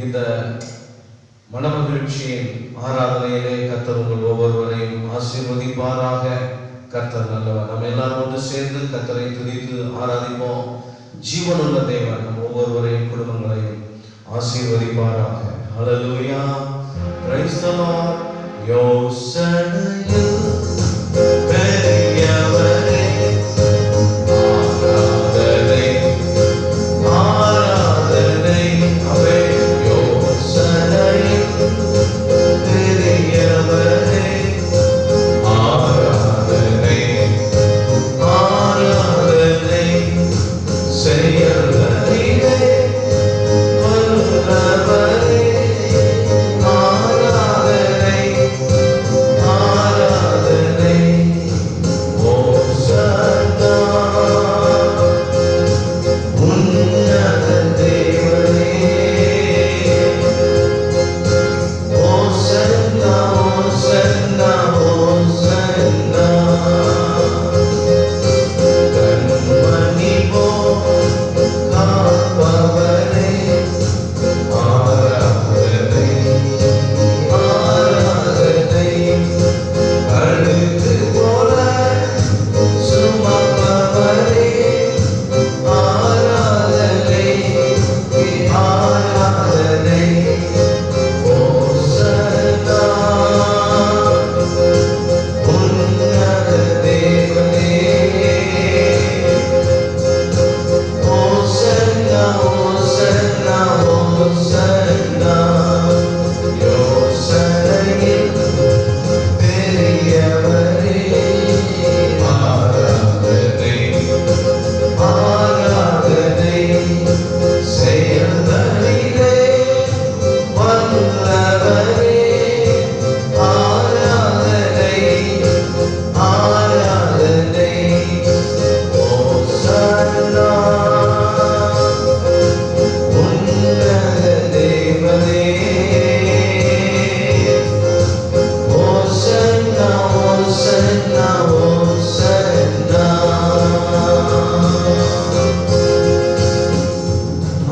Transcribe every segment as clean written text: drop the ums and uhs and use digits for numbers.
இந்த மனமகிழ்ச்சியின் ஆராதனையிலே கர்த்தர் உங்கள் ஒவ்வொருவரையும் ஆசீர்வதிப்பாராக. கர்த்தர் நல்லவர். நம்ம எல்லாரும் ஒன்று சேர்ந்து கர்த்தரை துதித்து ஆராதிப்போம். ஜீவனுள்ள தேவன் நம் ஒவ்வொருவரையும் குடும்பங்களையும் ஆசீர்வதிப்பாராக. ஹல்லேலூயா. Praise the Lord. யோசனையில் பெரியவரே ஆராதனை ஆராதனை அவே யோசனையில் பெரியவரே ஆராதனை ஆராதனை செயல்களிலே வல்லவரே ஆராதனை ஆராதனை ஓசன்னா உன்னத தேவனே ஓசன்னா ஓசன்னா ஓசன்னா கண்மணி போல் காப்பவரே ஆராதனை ஆராதனை அழுது போல சுமப்பவரே ஆராதனை ஆராதனை ஓசன்னா உன்னத தேவனே ஓசன்னா ஓசன்னா ஓசன்னா யோசனையில் பெரியவரே ஆராதனை ஆராதனை செயல்களிலே வல்லவரே ஆராதனை ஆராதனை ஓசன்னா உன்னத தேவனே ஓசன்னா ஓசன்னா ஓசன்னா.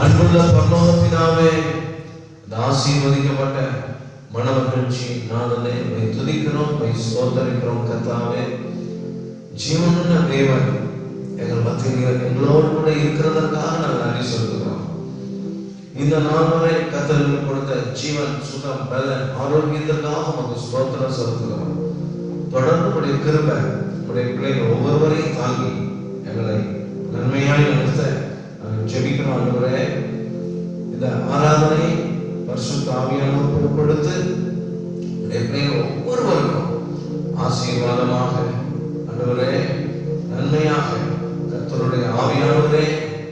அன்புள்ள பரலோக பிதாவே, இந்த ஆசீர்வதிக்கப்பட்ட மனமகிழ்ச்சி நாளிலே உம்மை துதிக்கிறோம், உம்மை ஸ்தோத்தரிக்கிறோம். கர்த்தாவே, ஜீவனுள்ள தேவன் எங்கள் மத்தியில் எங்களோடு கூட இருக்கிறதற்காக நாங்கள் நன்றி செலுத்துகிறோம். இந்த நாள் வரை கர்த்தர் கொடுத்த ஜீவன், சுகம், பலன், ஆரோக்கியத்திற்காக உமக்கு ஸ்தோத்திரம் செலுத்துகிறோம். தொடர்ந்து உடைய கிருபை உடைய பிள்ளைகள் ஒவ்வொருவரையும் தாங்கி எங்களை நன்மையாய் நடத்த நாங்கள் ஜெபிக்கிறோம். ஆண்டவரே, இந்த ஆராதனை பரிசுத்த ஆவியானவர் பொறுப்படுத்து உடைய பிள்ளைகள் ஒவ்வொருவருக்கும் ஆசீர்வாதமாக, ஆண்டவரே நன்மையாக கர்த்தருடைய ஆவியானவரே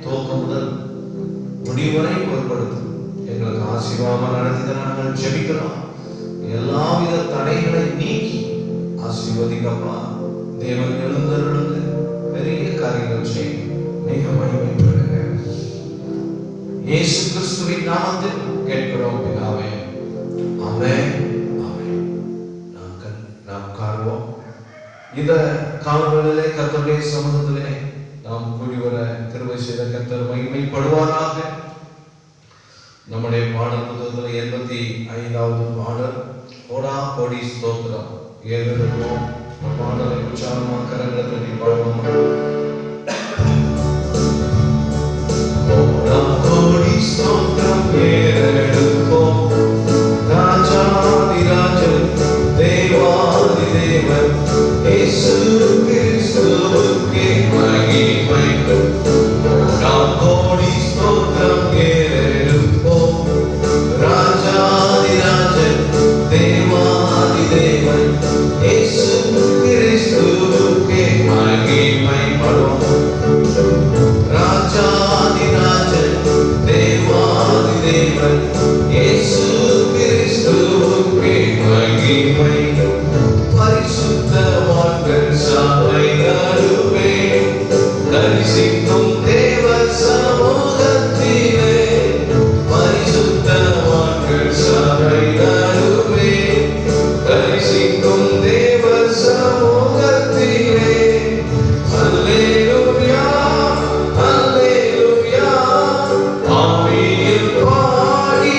துவக்கம் முதல் முடிவரை பொறுப்படுத்து எங்களுக்கு ஆசீர்வாதமாக நடத்தி நாங்கள் ஜெபிக்கிறோம். எல்லாவித தடைகளை நீக்கி ஆசீர்வதிக்கப்பா. தேவன் எழுந்தருளுந்து பெரிய காரியங்கள் செய்ய மிக மகிமைப்படுங்க. இயேசு கிறிஸ்துவின் நாமத்தில் கேட்கிறோம் பிதாவே. ஆமென் ஆமென். நாம் காண்போம். இந்த காலங்களிலே கர்த்தருடைய சமூகத்திலே நாம் கூடி வர கிருபை செய்த கர்த்தர் மகிமைப்படுவாராக. நம்முடைய பாடல் புத்தகத்தில் 85வது பாடல் கோடா கோடி ஸ்தோத்திரம். ஏழுவோம் பாடலை உற்சாகமாக கரங்களை தட்டி பாடுவோம். கோடா கோடி ஸ்தோத்திரம் ஏறெடுப்போம். ராஜாதிராஜன் தேவாதி தேவன் இயேசு கிறிஸ்துவுக்கே மகிமை. கோடா கோடி ஸ்தோத்திரம் ஏறெடுப்போம். ராஜாதிராஜன் தேவாதி தேவன் இயேசு கிறிஸ்துவுக்கே மகிமை. ராஜாதிராஜன் தேவாதி தேவன் இயேசு கிறிஸ்துவுக்கே மகிமை. பரிசுத்தவான்கள் சபை நடுவே தரிசிக்கும் தேவ சமூகத்திலே, பரிசுத்தவான்கள் சபை நடுவே தரிசிக்கும் தேவ சமூகத்திலே, அல்லேலூயா அல்லேலூயா ஆவியில் பாடி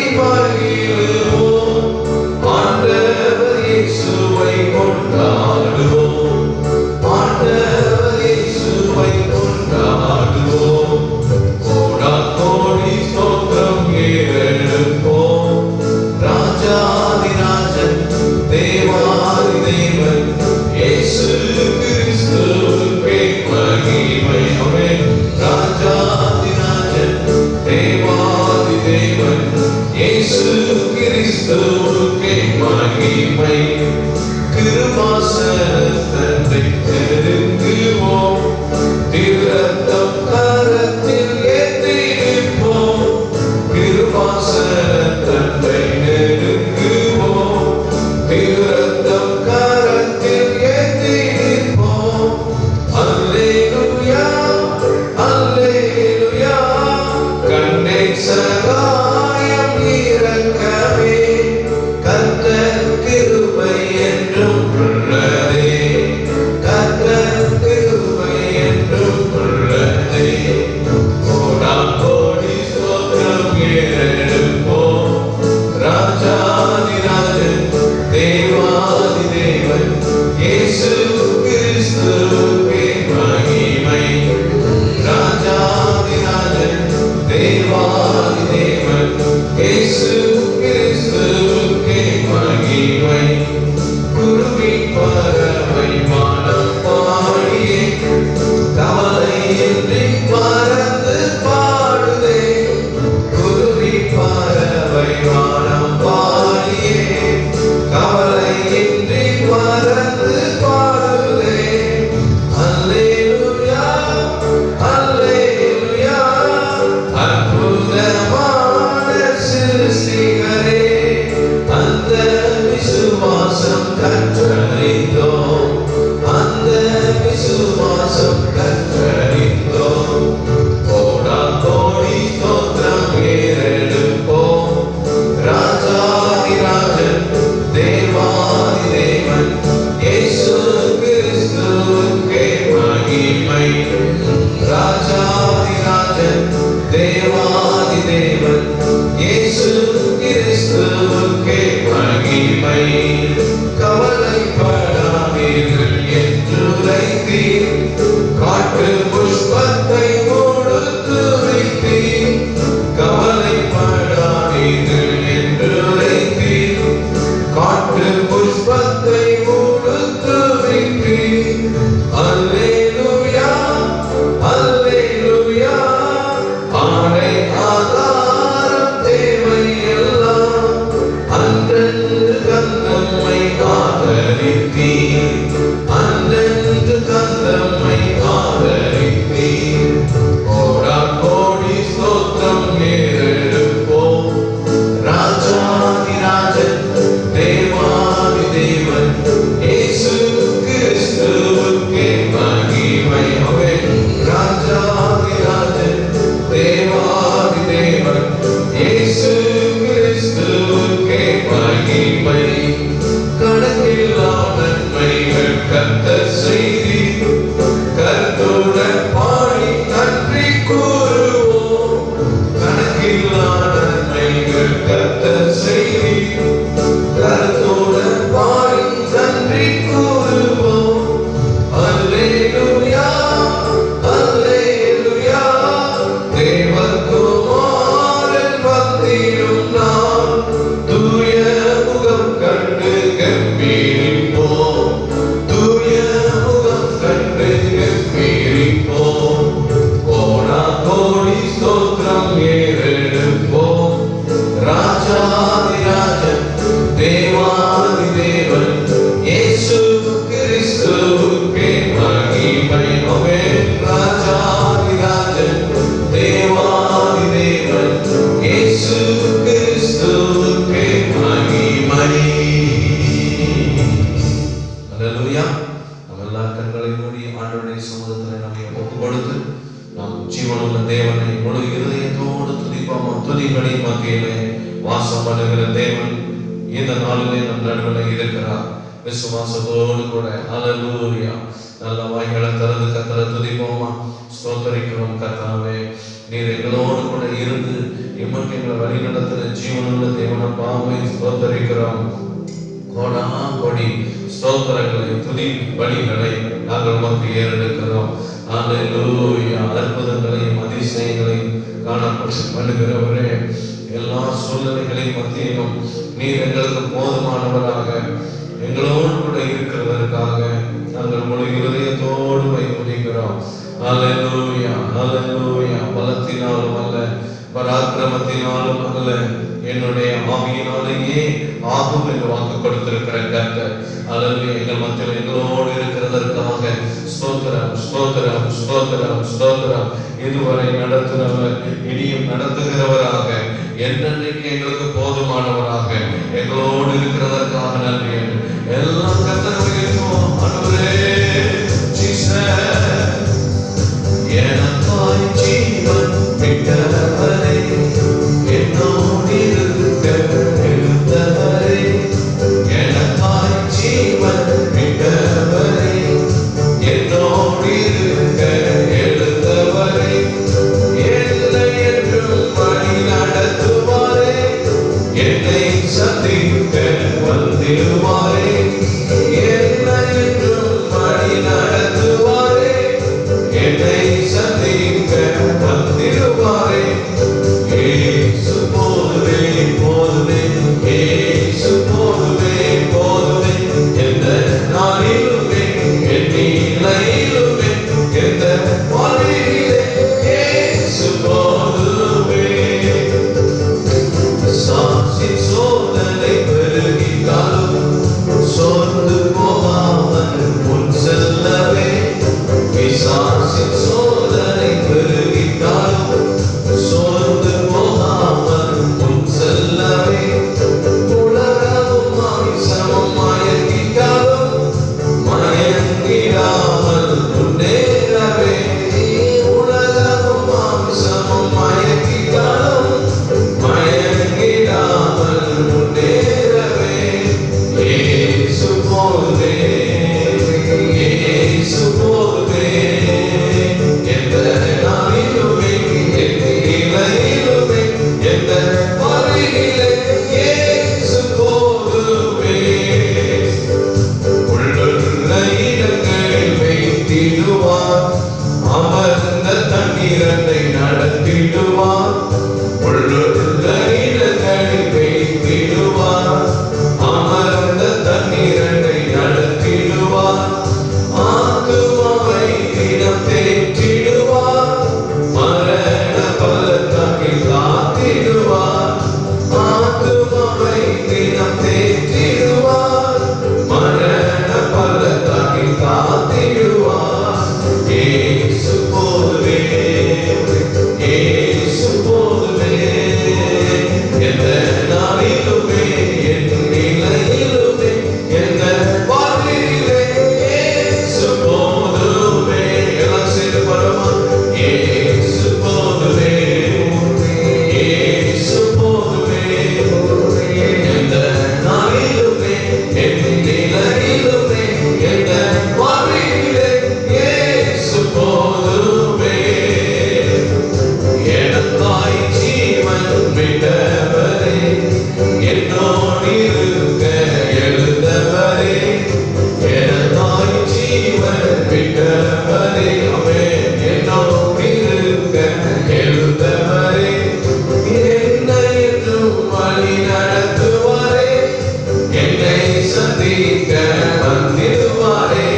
இயேசு கிறிஸ்துவுக்கே மகிமை. கிருபாசனத்தை நெருங்குவோம், திருரத்தம் கரத்தில் ஏந்தி நிற்போம். கிருபாசனத்தை நெருங்குவோம், திருரத்தம் கரத்தில் ஏந்தி நிற்போம். அல்லேலூயா அல்லேலூயா. கண்ணே சகாயம் இரக்கமே, கர்த்தர் கிருபை என்றும் உள்ளதே, கர்த்தர் கிருபை என்றும் உள்ளதே. கோடாகோடி ஸ்தோத்திரம் ஏறெடுப்போம், ராஜாதிராஜன் தேவாதி தேவன் இயேசு கிறிஸ்துவுக்கே மகிமை. ராஜாதிராஜன் தேவாதி தேவன் இயேசு கிறிஸ்துவுக்கே மகிமை. குருவி பறவை வானம் பாடியே, கவலையின்றி பறந்து பாடுதே. குருவி பறவை வானம் பாடியே, கவலையின்றி பறந்து பாடுதே. அல்லேலூயா அல்லேலூயா. அற்புதமான சிருஷ்டிகரே, அந்த விசுவாசம் கற்றறிந்தோம், அந்த விசுவாசம் கற்றறிந்தோம். கோடாகோடி ஸ்தோத்திரம் ஏறெடுப்போம், ராஜாதிராஜன் தேவாதி தேவன் இயேசு கிறிஸ்துவுக்கே மகிமை. ராஜாதிராஜன் தேவாதி தேவன் இயேசு கிறிஸ்துவுக்கே மகிமை. கவலைப்படாதீர்கள் என்றுரைத்தீர், காட்டு புஷ்பத்தை கொடுத்து வைத்தீர். கவலைப்படாதீர்கள் என்றுரைத்தீர், காட்டு புஷ்பத்தை கொடுத்து வைத்தீர். அல்லேலூயா அல்லேலூயா. ஆடை ஆதாரம் தேவை எல்லாம் அன்றென்று கந்தம்மை ஆதரித்தீர், அன்றென்று கந்தம்மை ஆதரித்தீர். கோடாகோடி ஸ்தோத்திரம் ஏறெடுப்போம், ராஜாதிராஜன் தேவாதி தேவன் இயேசு கிறிஸ்துவுக்கே மகிமை. ராஜாதிராஜன் தேவாதி தேவன் இயேசு கிறிஸ்துவுக்கே மகிமை. கணக்கில்லா நன்மைகள் கர்த்தர் செய்தீர், கர்த்தருடன் பாடி நன்றி கூறுவோம். கணக்கில்லா நன்மைகள் கர்த்தர் செய்தீர், கர்த்தருடன் பாடி நன்றி கூறுவோம். அல்லேலூயா அல்லேலூயா. தேவகுமாரன் வந்திடும் நாள், தூய முகம் கண்டு கம்பீரிப்போம், தூய முகம் கண்டு கம்பீரிப்போம். கோடாகோடி ஸ்தோத்திரம் ஏறெடுப்போம், ராஜாதிராஜன் தேவாதி தேவன் இயேசு கிறிஸ்துவுக்கே மகிமை. ராஜாதிராஜன் தேவாதி தேவன் இயேசு கிறிஸ்துவுக்கே மகிமை. அல்லேலூயா. நம்ம எல்லா கண்களை மூடி ஆண்டவருடைய சமூகத்தில் நம்மை ஒப்புக் கொடுத்து நாம் ஜீவனுள்ள தேவனை முழு இருதயத்தோடு துதிப்போம். துதிகளின் மத்தியிலே வாசம் பண்ணுகிற தேவன் இந்த நாளிலே நம் நடுவில் இருக்கிறார். விசுவாசத்தோடு கூட அல்லேலூயா நல்ல வாய்களை திறந்து கர்த்தரை துதிப்போமா. ஸ்தோத்தரிக்கிறோம் கர்த்தாவே, நீர் எங்களோடு கூட இருந்து எமக்கு எங்களை வழி நடத்துகிற ஜீவனுள்ள தேவனப்பாவை ஸ்தோத்தரிக்கிறோம். கோடி ஸ்தோத்திரங்களை துதி பலிகளை நாங்கள் உமக்கு ஏறெடுக்கிறோம். அல்லேலூயா. அற்புதங்களையும் அதிசயங்களையும் காணப்பட்டு பண்ணுகிறவரே, எல்லா சூழ்நிலைகளின் மத்தியிலும் நீர் எங்களுக்கு போதுமானவராக எங்களோடு கூட இருக்கிறதற்காக நாங்கள் முழு இருதயத்தோடு வைக்கிறோம். அல்லேலூயா அல்லேலூயா. பலத்தினாலும் அல்ல, பராக்கிரமத்தினாலும் அல்ல, அல்ல, என்னுடைய ஆவியினாலேயே ஆகும் என்று வாக்கு கொடுத்திருக்கிற கர்த்தர். அல்லேலூயா. எங்கள் மத்தியில் எங்களோடு இருக்கிறதற்காக ஸ்தோத்திரம், ஸ்தோத்திரம், ஸ்தோத்திரம், ஸ்தோத்திரம். இதுவரை நடத்தினவர் இனியும் நடத்துகிறவராக, என்னென்னைக்கு எங்களுக்கு போதுமானவராக எங்களோடு இருக்கிறதற்காக நன்றி. எல்லாம் கர்த்தருக்கு இருக்கும். ஆண்டவரே, எனக்காய் ஜீவன் விட்டவரே, என்னோடு இருக்க எழுந்தவரே, எனக்காய் ஜீவன் விட்டவரே, என்னோடு இருக்க எழுந்தவரே, என்னை என்றும் வழி நடத்துவாரே, என்னை சந்திக்க வந்திடுவாரே, என்னை என்றும் வழி நடத்துவாரே, என்னை சந்திக்க வந்திடுவாரே. இயேசு போதுமே, போதுமே, இயேசு போதுமே, போதுமே, எந்த நாளிலுமே, என் நிலையிலுமே, எந்த வாழ்விலே இயேசு போதுமே. சாட்சியின் சோதனை பெருகினாலும் சோர்ந்து போகாமல் முன் செல்லவே, பிசாசின் சோதனை பெருகினாலும் சோர்ந்து போகாமல் முன் செல்லவே, உலகமும் மாமிசமும் மயங்கினாலும் மயங்கிடாமல் முன்னேறவே, உலகமும் மாமிசமும் மயங்கினாலும் மயங்கிடாமல் முன்னேறவே, இயேசு போதுமே, இயேசு போதுமே, எந்த நாளிலுமே, எந்த நிலையிலுமே, எந்த வழியிலே இயேசு போதுமே. உள்ளுள்ள இடங்களில் வைத்திடுவார், அமர்ந்த தண்ணீரத்தை நடத்திடுவார், உள்ளுள்ள இடங்களில் வைத்திடுவார், அமர்ந்த தண்ணீரத்தை நடத்திடுவார், ஆத்துமாவை தினம் தேற்றிடுவார், மரண பள்ளத்தாக்கில் காத்திடுவார், ஆத்துமாவை தினம் தேற்றிடுவார், மரண பள்ளத்தாக்கில் காத்திடுவார். இயேசு போதுமே, இயேசு போதுமே, எந்த நாளிலுமே, என் நிலையிலுமே, எந்த வாழ்விலே இயேசு போதுமே. எல்லாம் சேர்ந்து பாடுமா? இயேசு போதுமே, இயேசு போதுமே, எந்த நாளிலுமே, என் நிலையிலுமே, எந்த வாழ்விலே இயேசு போதுமே. எனக்காய் ஜீவன் விட்டவரே, என்னோடு இருக்க எழுந்தவரே, எனக்காய் ஜீவன் விட்டவரே, ஆமென், என்னோடு இருக்க எழுந்தவரே, என்னை என்றும் வழி நடத்துவாரே, என்னை சந்திக்க வந்திடுவாரே,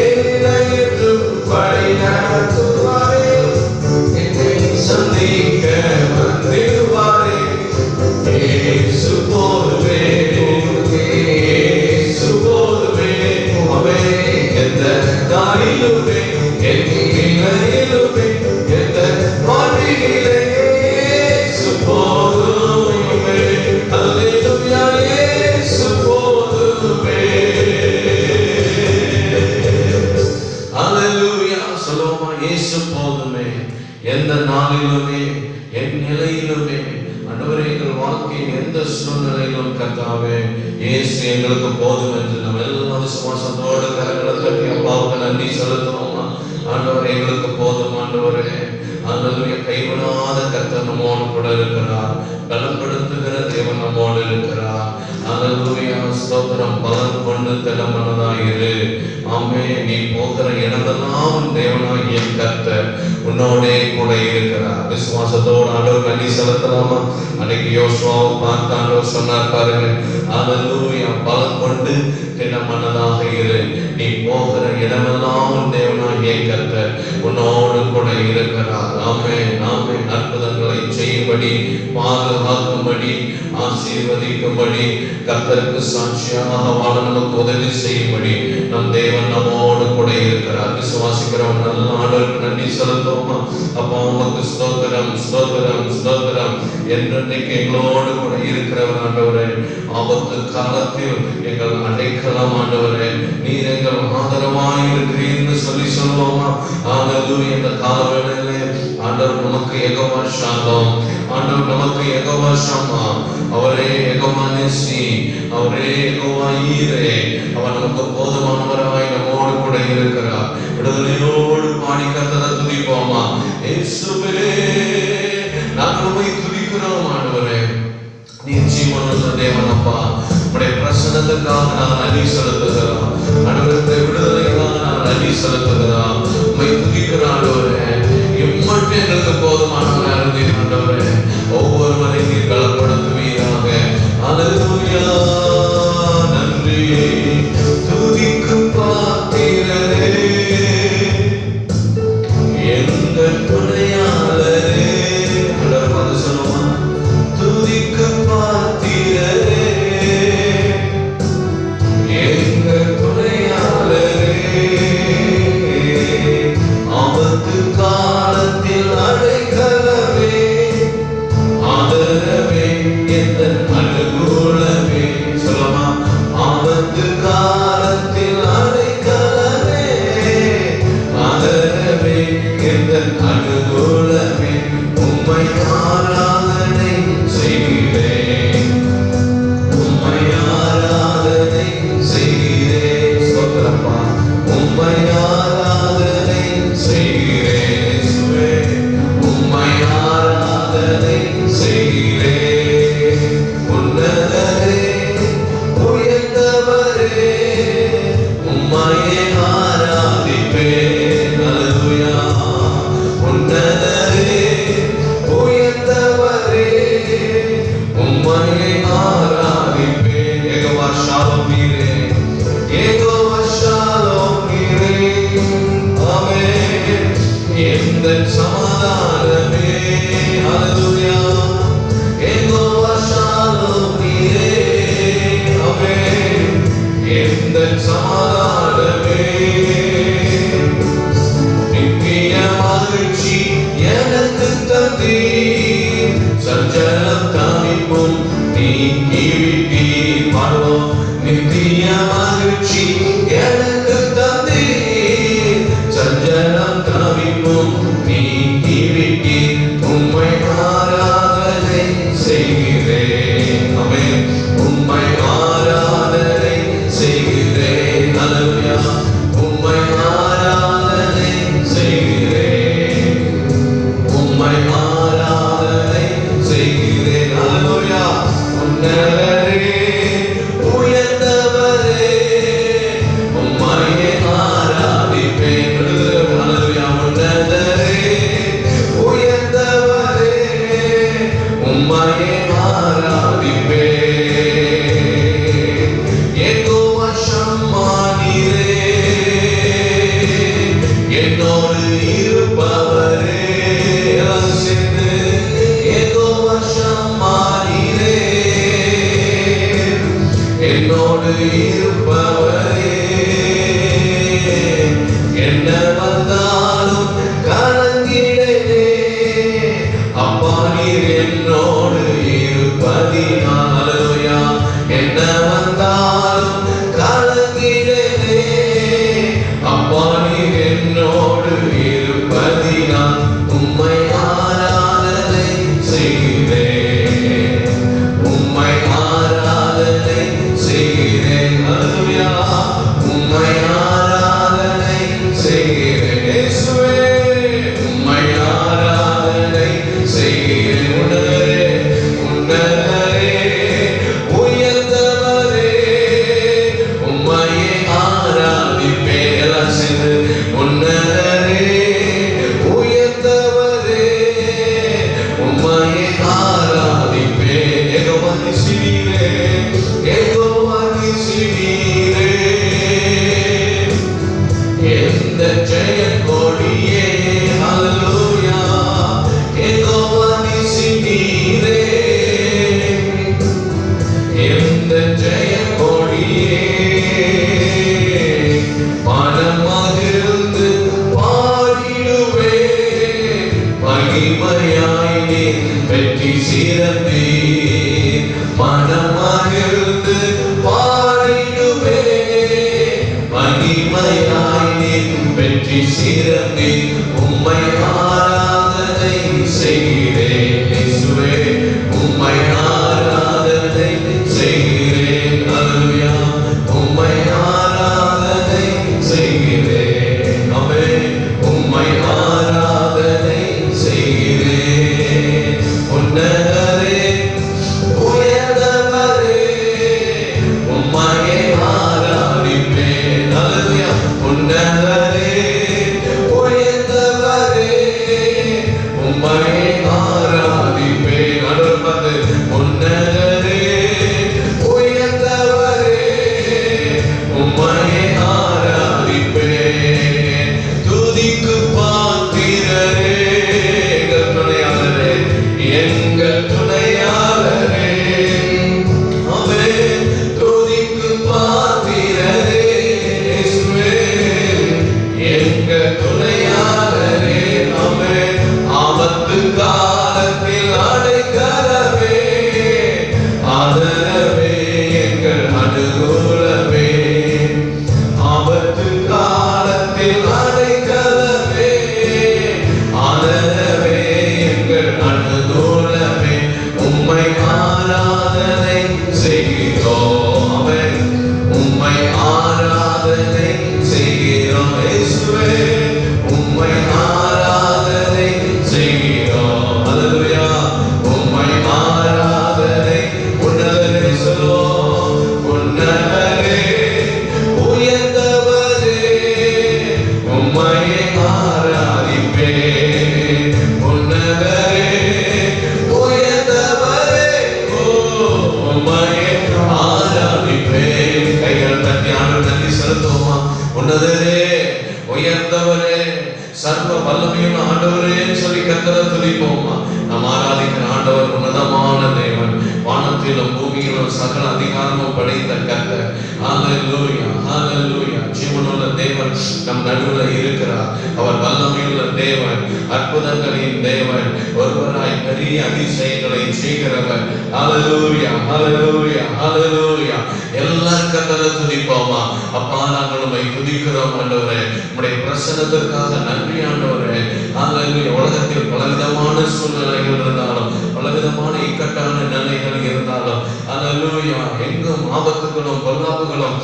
என்னை என்றும் வழி நடத்துவாரே, என்னை சந்திக்க வந்திடுவாரே. இயேசு போதுமே, இயேசு போதுமே, ஆமென், எந்த நாளிலுமே, என் நிலையிலுமே, எந்த வாழ்விலே இயேசு போதுமே. அல்லேலூயா, இயேசு போதுமே. அல்லேலூயா, சொல்லுவோமா? இயேசு போதுமே, எந்த நாளிலுமே, என் நிலையிலுமே. ஆண்டவரே, எங்கள் வாழ்க்கையின் எந்த சூழ்நிலையிலும் கர்த்தாவே இயேசு எங்களுக்கு போதும் என்று நம்ம எல்லாம் விசுவாசத்தோடு கரங்களை தட்டி அப்பாவுக்கு நன்றி செலுத்துவோமா? ஆண்டவரே, எங்களுக்கு போதும். ஆண்டவரே, அல்லேலூயா, கைவிடாத கர்த்தர் நம்மோடு கூட இருக்கிறார், பலப்படுத்துகிற தேவன் நம்மோடு இருக்கிறார். அல்லேலூயா, ஸ்தோத்திரம். பலன் கொண்டு திடமனதாயிரு. ஆமென். நீ போகிற இடமெல்லாம் தேவனாகிய கர்த்தர் உன்னோடே கூட இருக்கிறார். விசுவாசத்தோடு ஆண்டவர் நன்றி செலுத்தலாமா? அன்னைக்கு யோசுவாவை பார்த்து ஆண்டவர் சொன்னார் பாருங்க, அல்லேலூயா, பலன் கொண்டு திடமனதாக இரு. நீ போகிற இடமெல்லாம் தேவனாகிய கர்த்தர் உன்னோடு கூட இருக்கிறார். ஆமென், ஆமென். அற்புதங்களை செய்யும் செய்யும்படி, பாதுகாக்கும்படி, ஆசீர்வதிக்கும்படி, கர்த்தருக்கு சாட்சியாக வாழ நமக்கு உதவி செய்யும்படி நம் தேவன் நம்மோடு கூட இருக்கிறார். விசுவாசிக்கிறவன் நல்ல ஆண்டவருக்கு நன்றி செலுத்துவோமா? அப்பா உமக்கு ஸ்தோத்திரம், ஸ்தோத்திரம், ஸ்தோத்திரம். என்றென்றைக்கு எங்களோடு கூட இருக்கிறவர் ஆண்டவரே. ஆபத்து காலத்தில் எங்கள் அடைக்கலம் ஆண்டவரே. நீர் எங்கள் ஆதரவாய் இருக்கிறீர்னு சொல்லுவோமா? ஹல்லேலூயா. இந்த காலவேளையிலே ஆண்டவர் நமக்கு யெகோவா ஷாலோம், ஆண்டவர் நமக்கு யெகோவா ஷம்மா, அவரே யெகோவா நிஸ்ஸி, அவரே யெகோவா ஈரே. அவர் நமக்கு போதுமானவராய் நம்மோடு கூட இருக்கிறார். விடுதலையோடு பாடி கர்த்தரை துதிப்போமா? இயேசுவே நாங்கள் உம்மை துதிக்கிறோம் ஆண்டவரே. நீ ஜீவனுள்ள தேவனப்பா. உம்முடைய பிரசன்னத்துக்காக நான் நன்றி செலுத்துகிறோம். ஆண்டவரே விடுதலைக்காக நான் நன்றி செலுத்துகிறோம். உம்மை துதிக்கிறோம் ஆண்டவரே. இம்மட்டும் எங்களுக்கு போதுமானவராக இருந்தீர் ஆண்டவரே. ஒவ்வொருவரை நீர் பலப்படுத்துவீராக. ஹல்லேலூயா. நன்றி. துதிக்கும் பாத்திரரே, எங்கள் துணையாளரே. ஆண்டவர் பார்த்து சொல்லுமா? துதிக்கும் பாத்திரரே, எங்கள் துணையாளரே. ஆபத்து காலத்தில் அடைக்கலமே, ஆதரவே, எந்த அனுகூலமே. சொல்லுமா? ஆபத்து காலத்தில் அடைக்கலமே, ஆதரவே, எந்த அனுகூலமே. உம்மை ஆராதனை செய்கிறேன், உம்மை ஆராதனை செய்கிறேன். ஸ்தோத்திரப்பா. உம்மை ஆராதனை செய்கிறேன், உம்மை ஆராதனை செய்கிறேன். உன்னதரே, உயர்ந்தவரே, உம்மையே ஆராதிப்பேன். ஹல்லேலூயா. உன்னதரே, உயர்ந்தவரே, உம்மையே ஆராதிப்பேன். யெகோவா ஷாலோம் நீரே, யெகோவா ஷாலோம் நீரே. ஆமென். எந்த சமாதானமே. ஹல்லேலூயா. யெகோவா ஷாலோம் நீரே. ஆமென். எந்த சமாதானமே. நித்திய மகிழ்ச்சி எனக்கு தந்தீர், சஞ்சலம் தவிப்பும் நீக்கிவிட்டீர். பாடுவோம். நித்திய மகிழ்ச்சி எனக்கு தந்தீர், சஞ்சலம் தவிப்பும் நீக்கிவிட்டீர். உம்மை ஆராதனை செய்கிறேன். ஆமென். உம்மை ஆராதனை செய்கிறேன். ஹல்லேலூயா. உம்மை ஆராதனை செய்கிறேன், உம்மை ஆராதனை செய்கிறேன். ஹல்லேலூயா. உன்னதரே, உயர்ந்தவரே, உம்மையே ஆராதிப்பேன். ஹல்லேலூயா. உன்னதரே, உயர்ந்தவரே, உம்மையே ஆராதிப்பேன். யெகோவா ஷம்மா நீரே, என்னோடு இருப்பவரே. எல்லாம் சேர்ந்து யெகோவா ஷம்மா நீரே, என்னோடு இருப்பவரே. என்ன வந்தாலும் கலங்கிடனே, அப்பா நீர் என்னோடு இருப்பதினால். ஹல்லேலூயா. என்ன வந்தாலும் கலங்கிடனே, அப்பா நீர் என்னோடு இருப்பதினால். உம்மை ஆராதனை செய்கிறேன், உம்மை ஆராதனை செய்கிறேன். ஹல்லேலூயா. ஆராதனை செய்கிறோம். ஆமென். உம்மை ஆராதனை செய்கிறோம் இயேசுவே, உம்மை ஆராதனை செய்கிறோம். அல்லேலூயா. உம்மை ஆராதனை உன்னதரே சொல்லுவோம். உன்னதரே உயர்ந்தவரே உம்மை ஆராதிப்பேன். உன்னதரே உயர்ந்தவரே உம்மை ஆராதிப்பேன். கைகள் தட்டி ஆண்டவருக்கு நன்றி செலுத்துவோமா? உன்னதரே உயர்ந்தவரே சர்வ வல்லமையுள்ள ஆண்டவரே சொல்லி கர்த்தரை துதிப்போமா? நாம் ஆராதிக்கிற ஆண்டவர் உன்னதமான தேவன், வானத்திலும் பூமியிலும் சகல அதிகாரமும் படைத்த கர்த்தர். ஹல்லேலூயா, ஹல்லேலூயா. ஜீவனுள்ள தேவன் நம் நடுவில் இருக்கிறார். அவர் வல்லமையுள்ள தேவன், அற்புதங்களின் தேவன், ஒருவராய் பெரிய அதிசயங்களை செய்கிறவர். ஹல்லேலூயா, ஹல்லேலூயா, ஹல்லேலூயா. எல்லாரும் கர்த்தரை துதிப்போமா? அப்பா, நாங்கள் உம்மை துதிக்கிறோம் ஆண்டவரே. உம்முடைய பிரசன்னத்திற்காக நன்றி ஆண்டவரே. ஹல்லேலூயா. உலகத்தில் பலவிதமான சூழ்நிலைகள் இருந்தாலும், பலவிதமான இக்கட்டான நிலைகள் இருந்தாலும், ஹல்லேலூயா, எங்கும் ஆபத்துகளும் பொல்லாப்புகளும்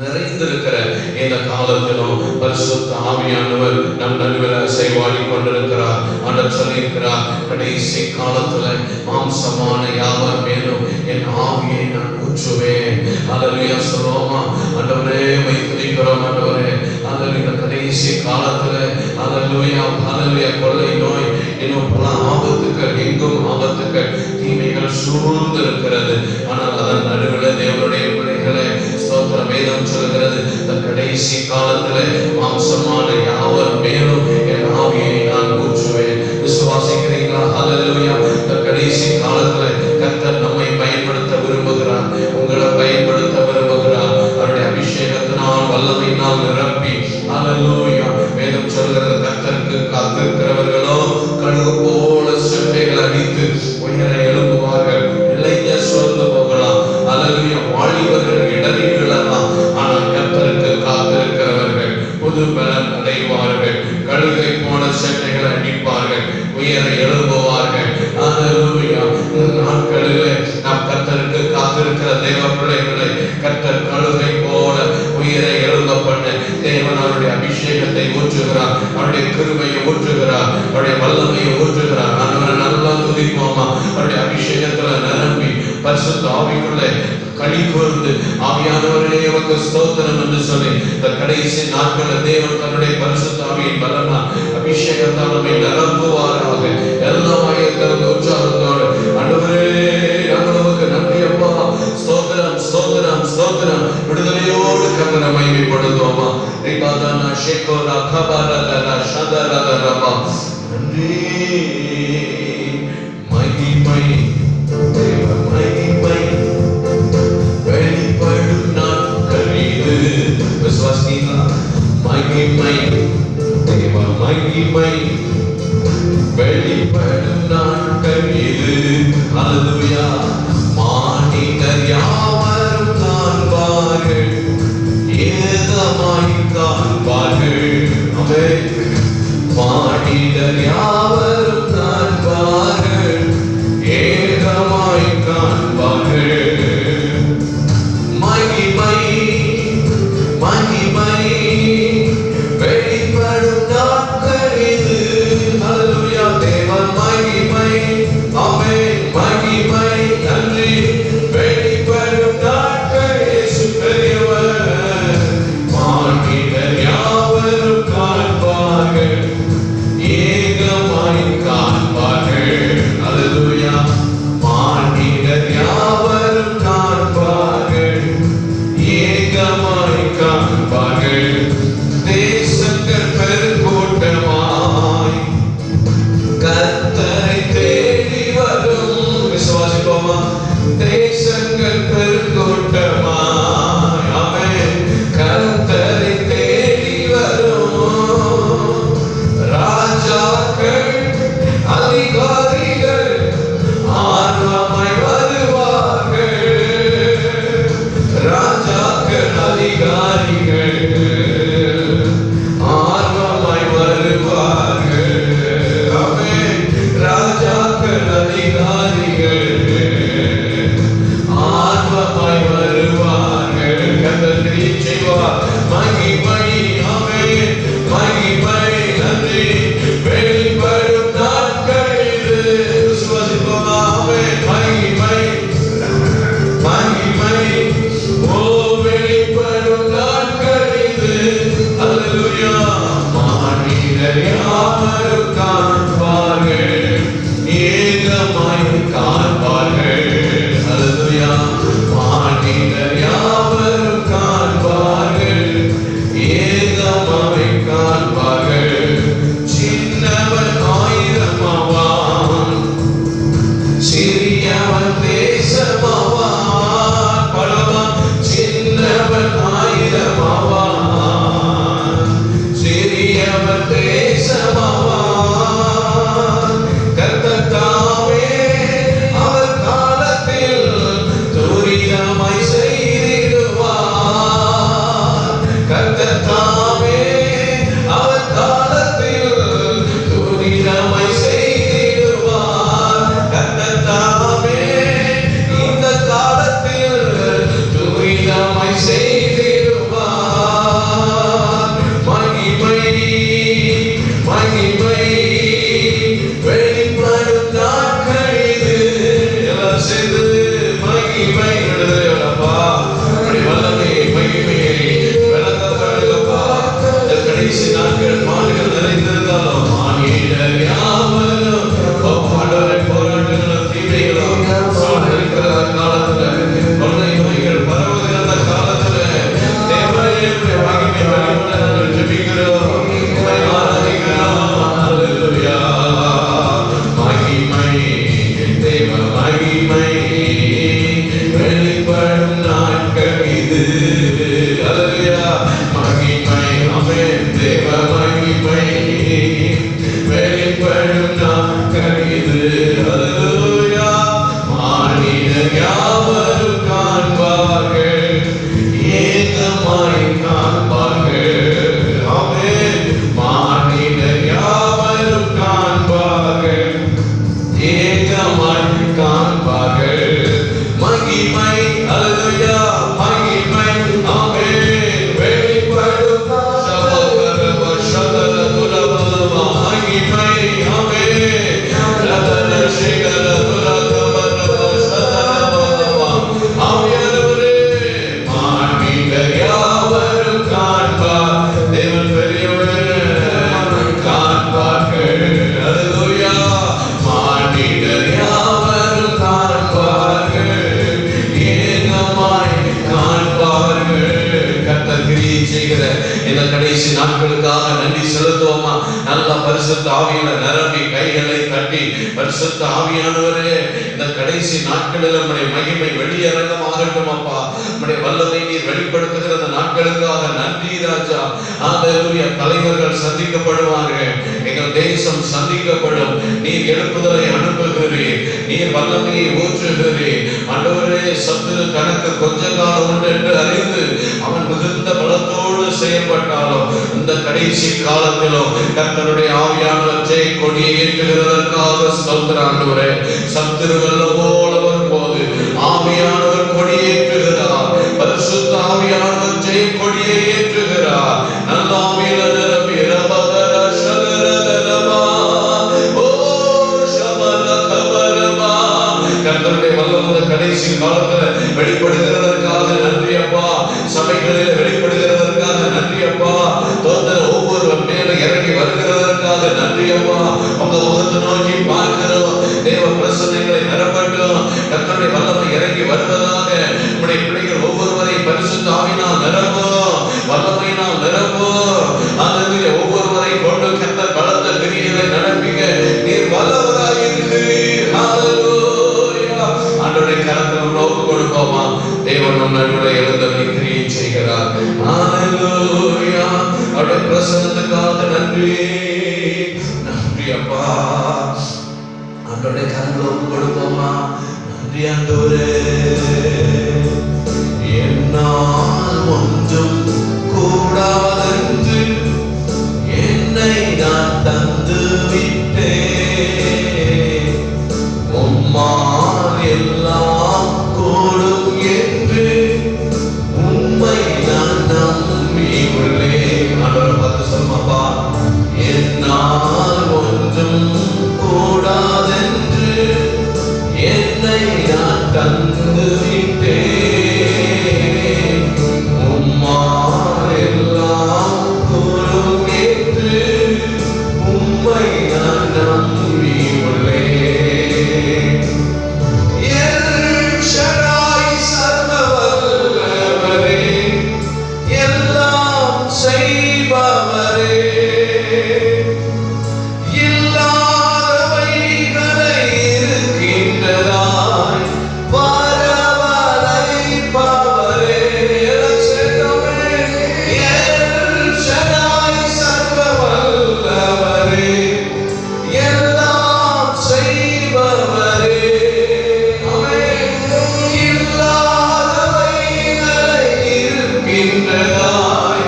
நிறைந்திருக்கிற இந்த காலத்திலும் பரிசுத்த ஆவியானவர் நம் நடுவில் செய்வாடி கொண்டிருக்கிறார். ஆண்டவர் சொல்லியிருக்கிறார், கடைசி காலத்துல மாம்சமான யாவர் மேலும் என் ஆவியை நான் ஊற்றுவேன். ஹல்லேலூயா சொல்லுவோமா? ஆண்டவரே உம்மை துதிக்கிறோம் ஆண்டவரே. ஹல்லேலூயா. கடைசி காலத்துல ஹல்லேலூயா, ஹல்லேலூயா, கொள்ளை நோய் இன்னும் பல ஆபத்துக்கள், எங்கும் ஆபத்துக்கள், தீமைகள் சூழ்ந்து இருக்கிறது. ஆனால் அதன் நடுவில் தேவனுடைய பிள்ளைகளை ஸ்தோத்திர வேதம் சொல்கிறது, இந்த கடைசி காலத்திலே மாம்சமான யாவர் மேலும் என் ஆவியை நான் ஊற்றுவேன். விசுவாசிக்கிறீங்களா? ஹல்லேலூயா. இந்த கடைசி காலத்திலே கர்த்தர் நம்மை பயன்படுத்த விரும்புகிறார், உங்களை பயன்படுத்த விரும்புகிறார். அவருடைய அபிஷேகத்தினால் வல்லமையினால் நிரப்பி, ஹல்லேலூயா, வேதம் சொல்கிறது, கர்த்தருக்கு காத்திருக்கிறவர்களோ கழுகு போல செட்டைகள் அடித்து உயர எழும்புவார்கள். இளைஞர் சோர்ந்து போகலாம், ஹல்லேலூயா, வாலிபர்கள் இடறி விழலாம். ஆனால் கர்த்தருக்கு காத்திருக்கிறவர்கள் புது பலன் அடைவார்கள். கழுகை போன செட்டைகளை அடிப்பார்கள், உயர எழும்புவார்கள். ஹல்லேலூயா. நாட்களிலே நாம் கர்த்தருக்கு காத்திருக்கிற தேவ பிள்ளைகளை கர்த்தர் கழுகை போல உயர எழும்ப பண்ண தேவன் அவருடைய அபிஷேகத்தை ஊற்றுகிறார், அவருடைய கிருபையை ஊற்றுகிறார், அவருடைய வல்லமையை ஊற்றுகிறார். ஆண்டவரை நல்லா துதிப்போமா? அவருடைய அபிஷேகத்துல நிரம்பி பரிசுத்த ஆவிக்குள்ளே களி கூர்ந்து, ஆவியானவரே உமக்கு ஸ்தோத்திரம் என்று சொல்லி இந்த கடைசி நாட்களில் தேவன் தன்னுடைய பரிசுத்த ஆவியின் பலனா அபிஷேகத்தால் நம்மை நிரப்புவாராக. எல்லாம் ஆயத்திறந்த உற்சாகத்தோடு ஆண்டவரே நாங்கள் உமக்கு நன்றி அப்பா, ஸ்தோத்திரம், ஸ்தோத்திரம், ஸ்தோத்திரம். விடுதலையோடு கர்த்தரை மகிமைப்படுத்துவோமா? ரிபாதானா ஷேகோரா கபாரலா ஷதரலரபா. நன்றி, மகிமை, தேவ மகிமை வெளிப்படும் நாட்கள் இது. விசுவாசிங்களா? மகிமை, தேவ மகிமை வெளிப்படும் நாட்கள் இது. ஹல்லேலூயா. மானிடர் யாவரும் காண்பார்கள், ஏகமாய் காண்பார்கள். ஆமென். மானிடர் யாவரும் காண்பார்கள், ஏகமாய் காண்பார்கள். மகிமை, மகிமை வெளிப்படும் நாட்கள் இது. ஹல்லேலூயா. தேவ மகிமை, ஆமென், மகிமை, நன்றி, வெளிப்படும் நாட்கள் இயேசு பெரியவர். மானிடர் யாவரும் காண்பார்கள், ஏகமாய் காண்பார்கள். ஹல்லேலூயா. மானிடர் யாவரும் காண்பார்கள், ஏகமாய் காண்பார்கள். தேசங்கள் பெருங்கூட்டமாய் கர்த்தரை தேடி வரும். விசுவாசிப்போமா? தேசங்கள் பெருங்கூட்டமாய், ஆமென், கர்த்தரை தேடி வரும். ராஜாக்கள் அதிகாரிகள் ஆர்வமாய் வருவார்கள். ராஜாக்கள் அதிகாரிகள் ஆர்வமாய் வருவார்கள். ஆமென். ராஜாக்கள் அதிகாரிகள் கடைசி நாட்களுக்காக நன்றி செலுத்துவோமா? நல்ல பரிசுத்த ஆவியில நிரம்பி கைகளை தட்டி, பரிசுத்த ஆவியானவரே, இந்த கடைசி நாட்களில் நம்முடைய மகிமை வெளியரங்கம் ஆகட்டும் அப்பா. நம்முடைய வல்லமை நீர் வெளிப்படுத்துகிற இந்த நாட்களுக்காக நன்றி ராஜா. ஹல்லேலூயா. தலைவர்கள் சந்திக்கப்படுவார்கள், எங்கள் தேசம் சந்திக்கப்படும். நீர் எழுப்புதலை அனுப்புகிறீர், நீர் வல்லமையை ஊற்றுகிறீர். ஆண்டவரே, சத்துரு கணக்கு கொஞ்ச காலம் உண்டு என்று அறிந்து அவன் மிகுந்த பலத்தோடு செயல்பட்டாலும் இந்த கடைசி காலத்திலும் கர்த்தருடைய ஆவியானவற்றை கொடியை ஏற்றுகிறதற்காக ஸ்தோத்திரம் ஆண்டவரே. சத்துருவல்ல போல வரும்போது ஆவியானவர் கொடியேற்றுகிறார். பரிசுத்த ஆவியானவர் ஜெய கொடியை ஏற்றுகிறார். நல்ல ஆவியில நிரம்பி ரபதர ஷலரதரமா ஓ ஷமர கபரமா. கர்த்தருடைய வல்லமை கடைசி காலத்துல வெளிப்படுகிறதற்காக நன்றி அப்பா. சபைகளில் வெளிப்படுகிறதற்காக நன்றி அப்பா. ஒவ்வொரு மேல இறங்கி வருகிறதற்காக நன்றி அப்பா. உங்க முகத்தை நோக்கி பார்க்கிறோம். தேவ பிரசன்னங்களை நிரப்பட்டும். கர்த்தருடைய வல்லமை இறங்கி வருவதாக. நம்முடைய பிள்ளைகள் ஒவ்வொருவரையும் பரிசுத்த ஆவியினால் நிரப்பும், வல்லமையினால் நிரப்பும். ஹல்லேலூயா. ஒவ்வொருவரை கொண்டு கர்த்தர் பலத்த கிரியைகளை நடப்பிக்க நீர் வல்லவராய் இருக்கிறீர். ஹல்லேலூயா. ஆண்டவருடைய கரத்தில் நோக்கு கொடுப்போமா? தேவன் நம் நடுவில் எழுந்தருளி கிரியை செய்கிறார். ஹல்லேலூயா. அவருடைய பிரசன்னத்துக்காக நன்றி, நன்றி அப்பா. ஆண்டவருடைய கரத்தில் நோக்கு கொடுப்போமா? நன்றி ஆண்டவரே. என்னால் ஒன்றும் கூடாதென்று என்னை நான் தந்து விட்டேன். உம்மால் எல்லாம் கூடும் என்று உம்மை நான் நம்பி உள்ளேன். ஆண்டவரை பார்த்து சொல்லுமாப்பா. என்னால் ஒன்றும் கூடாதென்று என்னை நான் தந்து விட்டேன். உம்மால் எல்லாம் கூடும் என்று உம்மை நான் நம்பி உள்ளேன். எல் ஷடாய் சர்வவல்லவரே, எல்லாம் செய்பவரே, இல்லாதவைகளை இருக்கின்றதாய் வரவழைப்பவரே. எல் ஷடாய் சர்வவல்லவரே, எல்லாம் செய்பவரே, இல்லாதவைகளை இருக்கின்றதாய்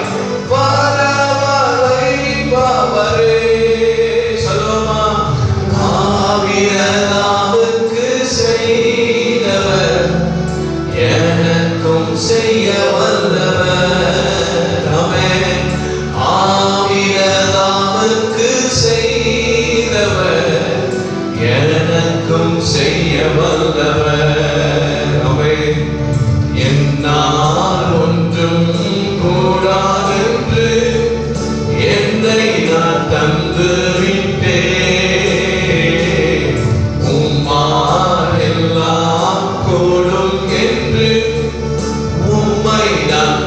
வரவழைப்பவரே. சொல்லுமா? ஆவியானவருக்கு செய்தவர் எனக்கும் செய்ய வல்லவர். ஆமென். ஆவியானவருக்கு செய்தவர் எனக்கும் செய்ய வல்லவர். ஆமென். என்னால் ஒன்றும் கூடாதென்று என்னை நான் தந்து விட்டேன். உம்மால் எல்லாம் கூடும் என்று உம்மை நான்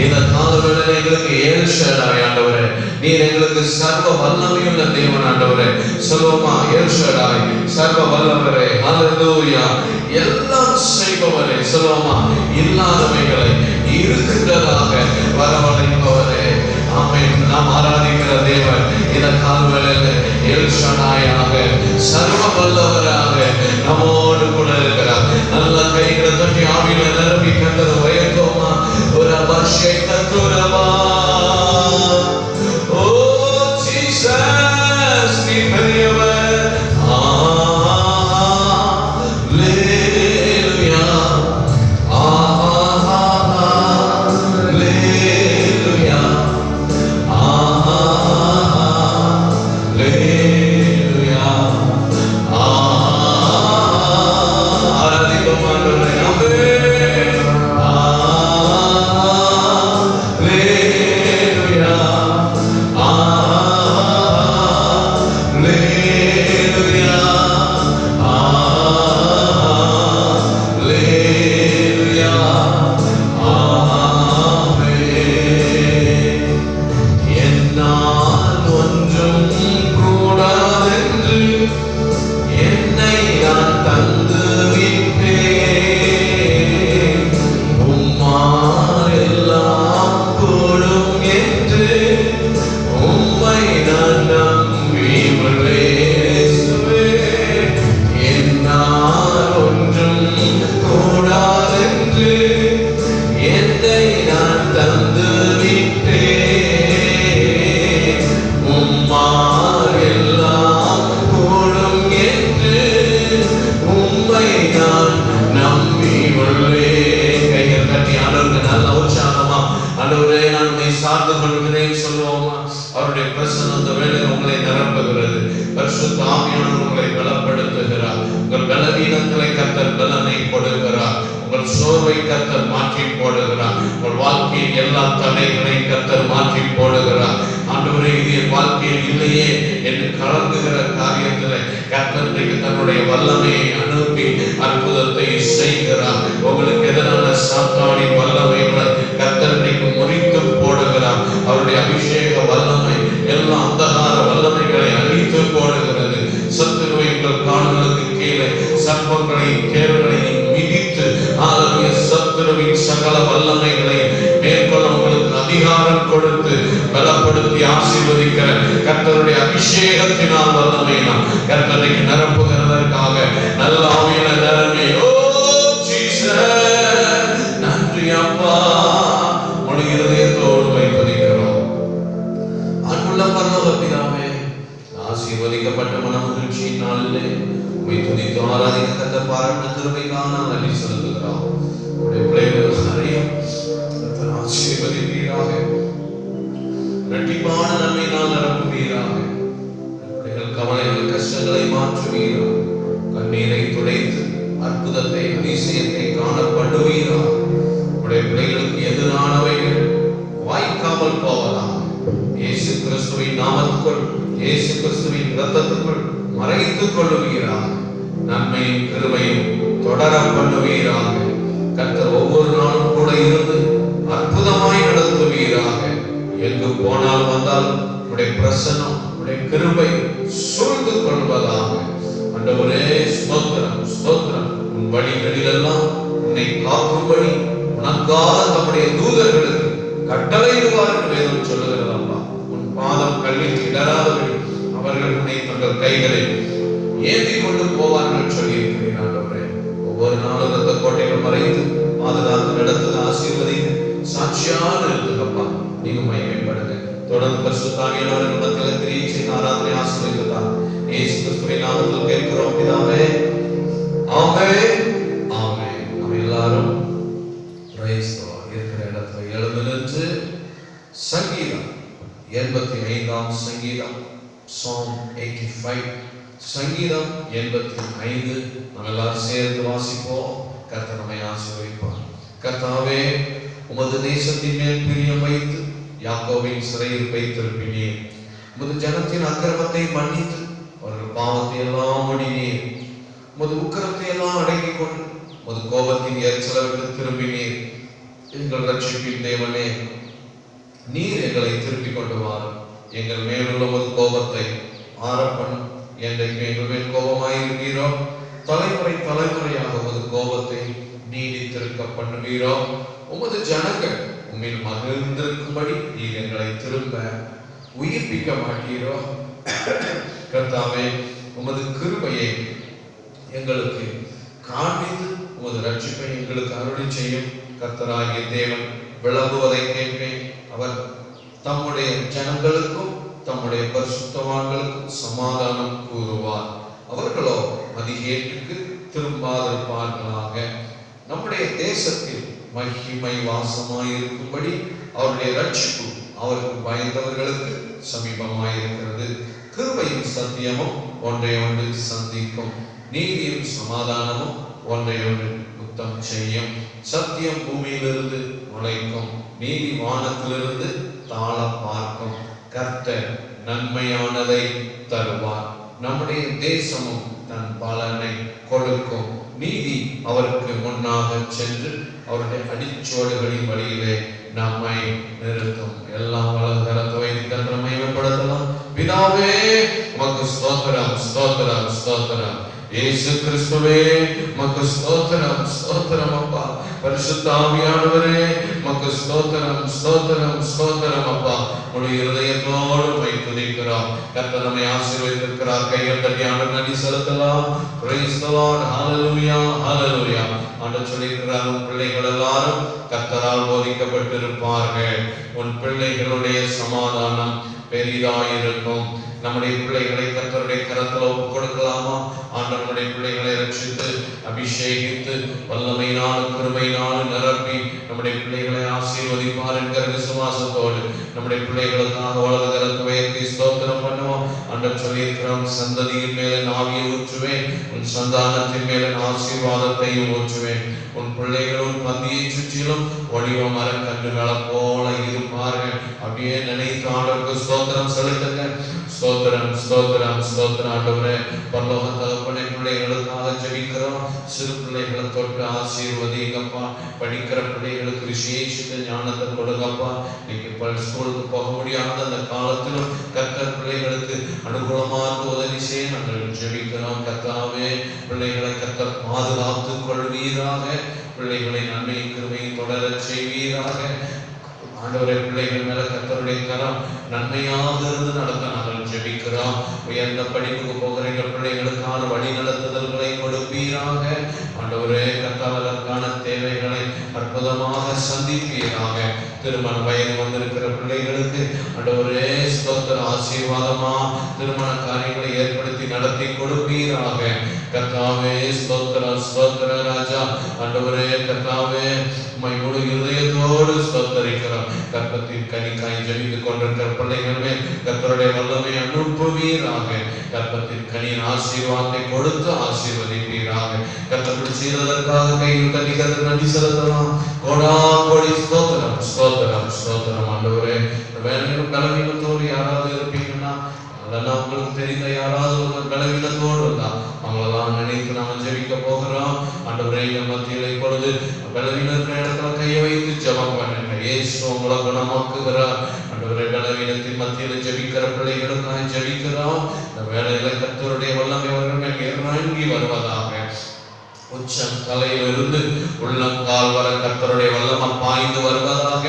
இந்த காலவேளையில எங்களுக்கு ஏல் ஷடாய் ஆண்டவரே, நீர் எங்களுக்கு சர்வ வல்லமையுள்ள தேவன் ஆண்டவரே. சொல்லுவோமா? ஏல் ஷடாய், சர்வ வல்லவரே, ஹல்லேலூயா, எல்லாம் செய்பவரே. சொல்லுவோமா? இல்லாதவைகளை இருக்கின்றதாக வரவழைப்பவரே. ஆமென். நாம் ஆராதிக்கிற தேவன் இந்த காலவேளையில எல் ஷடாயாக, சர்வ வல்லவராக நம்மோடு கூட இருக்கிறார். நல்ல கைகளை தட்டி ஆவியில நிரம்பி கர்த்தரை உயர்த்துவோமா? ஒரு அபிஷேகத்துரமா. ஓ ஜீசஸ், நீ பெரியவர். அவருடைய பிரசன்னம் அந்த வேளையில் உங்களை நிரப்புகிறது. பரிசுத்த ஆவியானவர் உங்களை பலப்படுத்துகிறார். உங்கள் பலவீனங்களை கர்த்தர் பலனை கொடுக்கிறார். உங்கள் சோர்வை கர்த்தர் மாற்றி போடுகிறார். உங்கள் வாழ்க்கையில் எல்லா தடைகளை கர்த்தர் மாற்றி போடுகிறார். ஆண்டவரே, இது என் வாழ்க்கையில் இல்லையே என்று கலங்குகிற காரியத்தில் கர்த்தர் தன்னுடைய வல்லமையை அனுப்பி அற்புதத்தை செய்கிறார். உங்களுக்கு எதிரான சாத்தானின் வல்லமைகளை கர்த்தர் முறித்து போடுகிறார். அவருடைய அபிஷேக வல்லமை எல்லா அந்தகார வல்லமைகளை அழித்து போடுகிறது. சத்துருவை உங்கள் கால்களுக்கு கீழே சர்ப்பங்களையும் தேள்களையும் மிதித்து சத்துருவின் சகல வல்லமைகளை மேற்கொள்ள உங்களுக்கு அதிகாரம் கொடுத்து பலப்படுத்தி ஆசீர்வதிக்கிற கர்த்தருடைய அபிஷேகத்தினால் வல்லமை நாம் கர்த்தரை நிரப்புகிறதற்காக நல்ல ஆவியில நிரம்பி, ஓ ஜீசஸ், நன்றி அப்பா, உடைய இதயத்தோடு வைப்பதிக்கிறோம். அன்புள்ள பரலோக பிதாவே, ஆசீர்வதிக்கப்பட்ட மனமகிழ்ச்சியின் நாளிலே உம்மை துதித்து ஆராதிக்க கர்த்தர் பாராட்டு கிருபைக்காக நன்றி செலுத்துகிறோம். உடைய பிள்ளைகள் நிறைய கர்த்தர் ஆசீர்வதிப்பீராக, இரட்டிப்பான நன்மையினால் நிரப்புவீராக. பிள்ளைகள் கவலைகள் கஷ்டங்களை மாற்றுவீராக, கண்ணீரை துடைத்து அற்புதத்தை அதிசயத்தை காண பண்ணுவீராக. உடைய பிள்ளைகளுக்கு எதிரானவைகள் வாய்க்காமல் போவதாக இயேசு கிறிஸ்துவின் நாமத்துக்குள், இயேசு கிறிஸ்துவின் இரத்தத்துக்குள் மறைத்துக் கொள்ளுவீராக. நன்மையும் கிருபையும் தொடர பண்ணுவீராக. கர்த்தர் ஒவ்வொரு நாளும் கூட இருந்து அற்புதமாய் நடத்துவீராக. எங்கு போனால் வந்தால் உடைய பிரசன்னம், உடைய கிருபை சூழ்ந்து கொள்வதாக. ஆண்டவரே, ஸ்தோத்திரம் ஸ்தோத்திரம். உன் வழிகளிலெல்லாம் உன்னை காக்கும்படி உனக்காக நம்முடைய தூதர்களுக்கு கட்டளையிடுவார் என்று வேதம் சொல்லுகிறதப்பா. உன் பாதம் கல்லில் இடராதபடி அவர்கள் உன்னை தங்கள் கைகளில் ஏந்தி கொண்டு போவார்கள் சொல்லி இருக்கிறீர்கள். ஒவ்வொரு நாளும் இரத்த கோட்டைகள் மறைத்து பாதுகாத்து நடத்துது, ஆசீர்வதித்து சாட்சியாக இருக்குங்கப்பா. நீங்க மகிமைப்படுங்க. தொடர்ந்து பரிசுத்த ஆவியானவர் இடத்துல கிரியை செய்து ஆராதனை ஆசீர்வதித்தார். இயேசு கிறிஸ்துவின் நாமத்தில் கேட்கிறோம் பிதாவே, ஆமென் ஆமென். நம்ம எல்லாரும் இருக்கிற இடத்துல எழுந்து நின்று சங்கீதம் 85 சங்கீதம், Psalm 85, சங்கீதம் 85 நம்ம எல்லாரும் சேர்ந்து வாசிப்போம். கர்த்தர் நம்மை ஆசீர்வதிப்பார். கர்த்தாவே, உமது தேசத்தின் மேல் பிரியம் வைத்து யாக்கோபின் சிறையிருப்பை திருப்பினீர். உமது ஜனத்தின் அக்கிரமத்தை மன்னித்து அவர்கள் பாவத்தை எல்லாம் முடினீர். உமது உக்கிரத்தை எல்லாம் அடக்கிக் கொண்டு உமது கோபத்தின் எரிச்சலை விட்டு திரும்பினீர். எங்கள் ரட்சிப்பின் தேவனே, நீர் எங்களை திருப்பிக் கொண்டு வாரும். எங்கள் மேலுள்ள ஒரு கோபத்தை ஆரப்பண்ணும். என்றைக்கு எங்கள் மேல் கோபமாயிருக்கிறோ, தலைமுறை தலைமுறையாக ஒரு கோபத்தை நீடித்திருக்க பண்ணுவீரோ. உமது ஜனங்கள் உம்மில் மகிழ்ந்திருக்கும்படி நீர் எங்களை திரும்ப உயிர்ப்பிக்க மாட்டீரோ. கர்த்தாவே, உமது கிருபையை எங்களுக்கு காண்பித்து உமது ரட்சிப்பை எங்களுக்கு அருளி செய்யும். கர்த்தராகிய தேவன் விளம்புவதை கேட்பேன். அவர் தம்முடைய ஜனங்களுக்கும் தம்முடைய பரிசுத்தவான்களுக்கும் சமாதானம் கூறுவார். அவர்களோ மதிகேட்டுக்கு திரும்பாதிருப்பார்களாக. நம்முடைய தேசத்தில் மகிமை வாசமாயிருக்கும்படி அவருடைய ரட்சிப்பு அவருக்கு பயந்தவர்களுக்கு சமீபமாயிருக்கிறது. கிருபையும் சத்தியமும் ஒன்றை ஒன்று சந்திக்கும். நீதியும் சமாதானமும் ஒன்றை ஒன்று யுத்தம் செய்யும். சத்தியம் பூமியிலிருந்து முளைக்கும், நீதி வானத்திலிருந்து தாழ பார்க்கும். கர்த்தர் நன்மையானதை தருவார். நம்முடைய தேசமும் தன் பலனை கொடுக்கும். நீதி அவருக்கு முன்னாக சென்று அவருடைய அடிச்சோடுகளின் வழியிலே நம்மை நிறுத்தும். எல்லாம் வளர்ந்து வைத்து கர்த்தரை மகிமைப்படுத்தலாம். பிதாவே, உமக்கு ஸ்தோத்திரம், ஸ்தோத்திரம், ஸ்தோத்திரம். இயேசு கிறிஸ்துவே, உமக்கு ஸ்தோத்திரம், ஸ்தோத்திரம் அப்பா. பரிசுத்த ஆவியானவரே, உமக்கு ஸ்தோத்திரம், ஸ்தோத்திரம், ஸ்தோத்திரம் அப்பா. உடைய இருதயத்தோடு போய் துதிக்கிறோம். கர்த்தர் நம்மை ஆசீர்வதித்திருக்கிறார். கைகள் தட்டி ஆண்டவருக்கு நன்றி செலுத்தலாம். Praise the Lord. Hallelujah, hallelujah. ஆண்டவர் சொல்லியிருக்கிறார், உன் பிள்ளைகள் எல்லாரும் கர்த்தரால் போதிக்கப்பட்டிருப்பார்கள். உன் பிள்ளைகளுடைய சமாதானம் பெரிதாயிருக்கும். நம்முடைய பிள்ளைகளை கர்த்தருடைய கரத்தில் ஒப்புக் கொடுக்கலாமா? ஆண்டவருடைய பிள்ளைகளை ரட்சித்து அபிஷேகித்து வல்லமையினாலும் கிருபையினாலும் நிரப்பி நம்முடைய பிள்ளைகளை ஆசீர்வதிப்பார் என்கிற விசுவாசத்தோடு நம்முடைய பிள்ளைகளுக்காக வலது கரத்தை உயர்த்தி ஸ்தோத்திரம் பண்ணுவோம். ஆண்டவர் சொல்லியிருக்கிறோம், சந்ததியின் மேல ஆவியை ஊற்றுவேன், உன் சந்தானத்தின் மேல ஆசீர்வாதத்தையும் ஊற்றுவேன். உன் பிள்ளைகளும் பந்தியை சுற்றிலும் ஒளிவ மரக்கன்றுகளை போல இருப்பார்கள். அப்படியே நினைத்து ஆண்டவருக்கு ஸ்தோத்திரம் செலுத்துங்க. ஸ்தோத்திரம், ஸ்தோத்திரம், ஸ்தோத்திரம். ஆண்டவரே, பரலோக தகப்பனே, பிள்ளைகளுக்காக ஜெபிக்கிறோம். சிறு பிள்ளைகளை தொட்டு ஆசீர்வதிங்கப்பா. படிக்கிற பிள்ளைகளுக்கு விசேஷித்த ஞானத்தை கொடுங்கப்பா. இன்னைக்கு ஸ்கூலுக்கு போக முடியாத அந்த காலத்திலும் கர்த்தர் பிள்ளைகளுக்கு அனுகூலமாக உதவி செய்ய நாங்கள் ஜெபிக்கிறோம். கர்த்தாவே, பிள்ளைகளை கர்த்தர் பாதுகாத்து கொள்வீராக. பிள்ளைகளை நன்மை கிருபையை தொடர செய்வீராக. ஆண்டவரே, பிள்ளைகள் மேல கர்த்தருடைய கரம் நன்மையாக இருந்து நடத்த நாங்கள் ஜெபிக்கிறோம். உயர்ந்த படிப்புக்கு போகிற எங்கள் பிள்ளைகளுக்கான வழி நடத்துதல்களை கொடுப்பீராக. ஆண்டவரே, கர்த்தாவதற்கான தேவைகளை அற்புதமாக சந்திப்பீராக. திருமண வயது வந்திருக்கிற பிள்ளைகளுக்கு ஆண்டவரே ஸ்தோத்திர ஆசீர்வாதமா திருமண காரியங்களை ஏற்படுத்தி நடத்தி கொடுப்பீராக. கர்த்தாவே, ஸ்தோத்திர, ஸ்தோத்திர ராஜா. ஆண்டவரே, கர்த்தாவே, உம்மை முழு இருதயத்தோடு ஸ்தோத்தரிக்கிறோம். கர்த்தத்தின் கனிக்காய் ஜெபித்துக் கொண்டிருக்கிற பிள்ளைகள் மேல் கர்த்தருடைய வல்லமை அனுப்புவீராக. கர்த்தத்தின் கனியின் ஆசீர்வாதத்தை கொடுத்து ஆசீர்வதிப்பீராக. கர்த்தர் செய்ததற்காக கையில் தட்டி கர்த்தர் நன்றி செலுத்தலாம். கோடா கோடி ஸ்தோத்திரம், ஸ்தோத்திரம், ஸ்தோத்திரம். ஆண்டவரே, வேலையிலும் பலவீனத்தோடு யாராவது இருப்பீங்கன்னா, அதெல்லாம் உங்களுக்கு தெரிந்த யாராவது ஒரு பலவீனத்தோடு இருந்தா அவங்களெல்லாம் நினைத்து நாம ஜெபிக்க போகிறோம். ஆண்டவரே, மத்தியில் இப்பொழுது பலவீனம் இருக்கிற இடத்துல கையை வைத்து ஜெபம் பண்ணுங்க. இயேசு உங்களை குணமாக்குகிறார். ஆண்டவரே, பலவீனத்தின் மத்தியில் ஜெபிக்கிற பிள்ளைகளுக்காக ஜெபிக்கிறோம். இந்த வேலையில கர்த்தருடைய வல்லமை அவர்கள் மேல் இறங்கி வருவதாக. உச்சம் தலையிலிருந்து உள்ளங்கால் வர கர்த்தருடைய வல்லமை பாய்ந்து வருவதாக.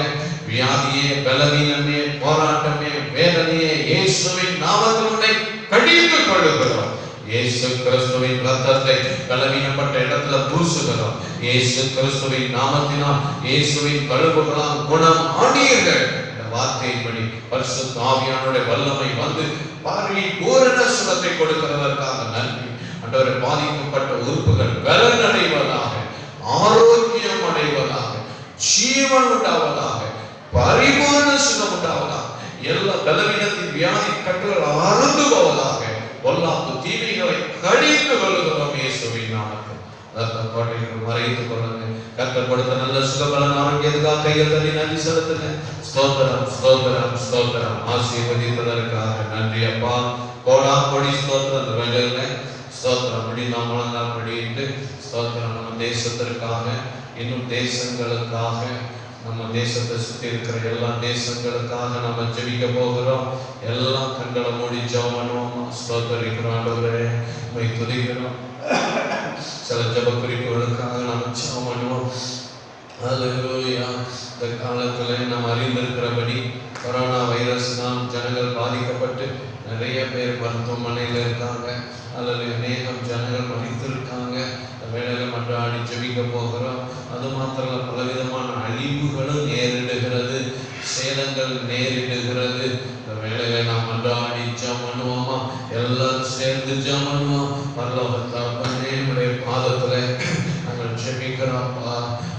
வியாதியே, பலவீனமே, போராட்டமே, வேதனையே இயேசுவின் நாமத்தில் உன்னை கடிந்து கொள்ளுகிறோம். இயேசு கிறிஸ்துவின் ரத்தத்தை பலவீனப்பட்ட இடத்துல பூசுகிறோம். இயேசு கிறிஸ்துவின் நாமத்தினால், இயேசுவின் கழுவுகளால் குணம் ஆனீர்கள். இந்த வார்த்தையின்படி பரிசுத்த ஆவியானுடைய வல்லமை வந்து பார்வை பூரண சுகத்தை கொடுக்கிறதற்காக நன்றி. ஆண்டவரே, பாதிக்கப்பட்ட உறுப்புகள் பலன் அடைவதாக, ஆரோக்கியம் அடைவதாக, ஜீவன் உண்டாவதாக, பரிபூர்ண சுகம் உண்டாவதாக. எல்லா பலவீனத்தின் வியாதி கட்டுகள் அறுந்து போவதாக. பொல்லாப்பு தீமைகளை கடிந்து கொள்ளுகிறோம் இயேசுவின் நாமத்தில். ரத்த கோட்டைகள் மறைத்துக் கொள்ளுங்க. கர்த்தர் கொடுத்த நல்ல சுகபலன் ஆரோக்கியத்துக்காக கையில் தள்ளி நன்றி செலுத்துங்க. ஸ்தோத்திரம், ஸ்தோத்திரம், ஸ்தோத்திரம். ஆசீர்வதிப்பதற்காக நன்றி அப்பா. கோடா கோடி ஸ்தோத்திரம். வேண்டுங்க ஸ்தோத்திரம். அப்படி நாமளால் படிட்டு ஸ்தோத்திரம். நம்ம தேசத்திற்காக, இன்னும் தேசங்களுக்காக நம்ம தேசத்தை சுற்றி இருக்கிற எல்லா தேசங்களுக்காக நம்ம ஜெபிக்க போகிறோம். எல்லாம் கண்களை மூடி ஜெபம் பண்ணுவோம். ஸ்தோத்திரிக்கிறோம் ஆண்டவரே, உம்மை துதிக்கிறோம். சில ஜெப குறிப்புகளுக்காக நம்ம ஜெபம் பண்ணுவோம். ஹல்லேலூயா. இந்த காலத்தில் நாம் அறிந்திருக்கிறபடி கொரோனா வைரஸ்னால் ஜனங்கள் பாதிக்கப்பட்டு நிறைய பேர் மருத்துவமனையில் இருக்காங்க, அல்லது அநேகம் ஜனங்கள் மறித்திருக்காங்க. இந்த வேளையில் மன்றாடி ஜெபிக்க போகிறோம். அது மாத்திரம் பலவிதமான அழிவுகளும் நேரிடுகிறது, சேதங்கள் நேரிடுகிறது. இந்த வேளையில நாம் மன்றாடி ஜெபம் பண்ணுவோமா? எல்லாரும் சேர்ந்து ஜெபம் பண்ணுவோம். பரலோக தகப்பனே, உம்முடைய பாதத்துல நாங்கள் ஜெபிக்கிறோம்ப்பா.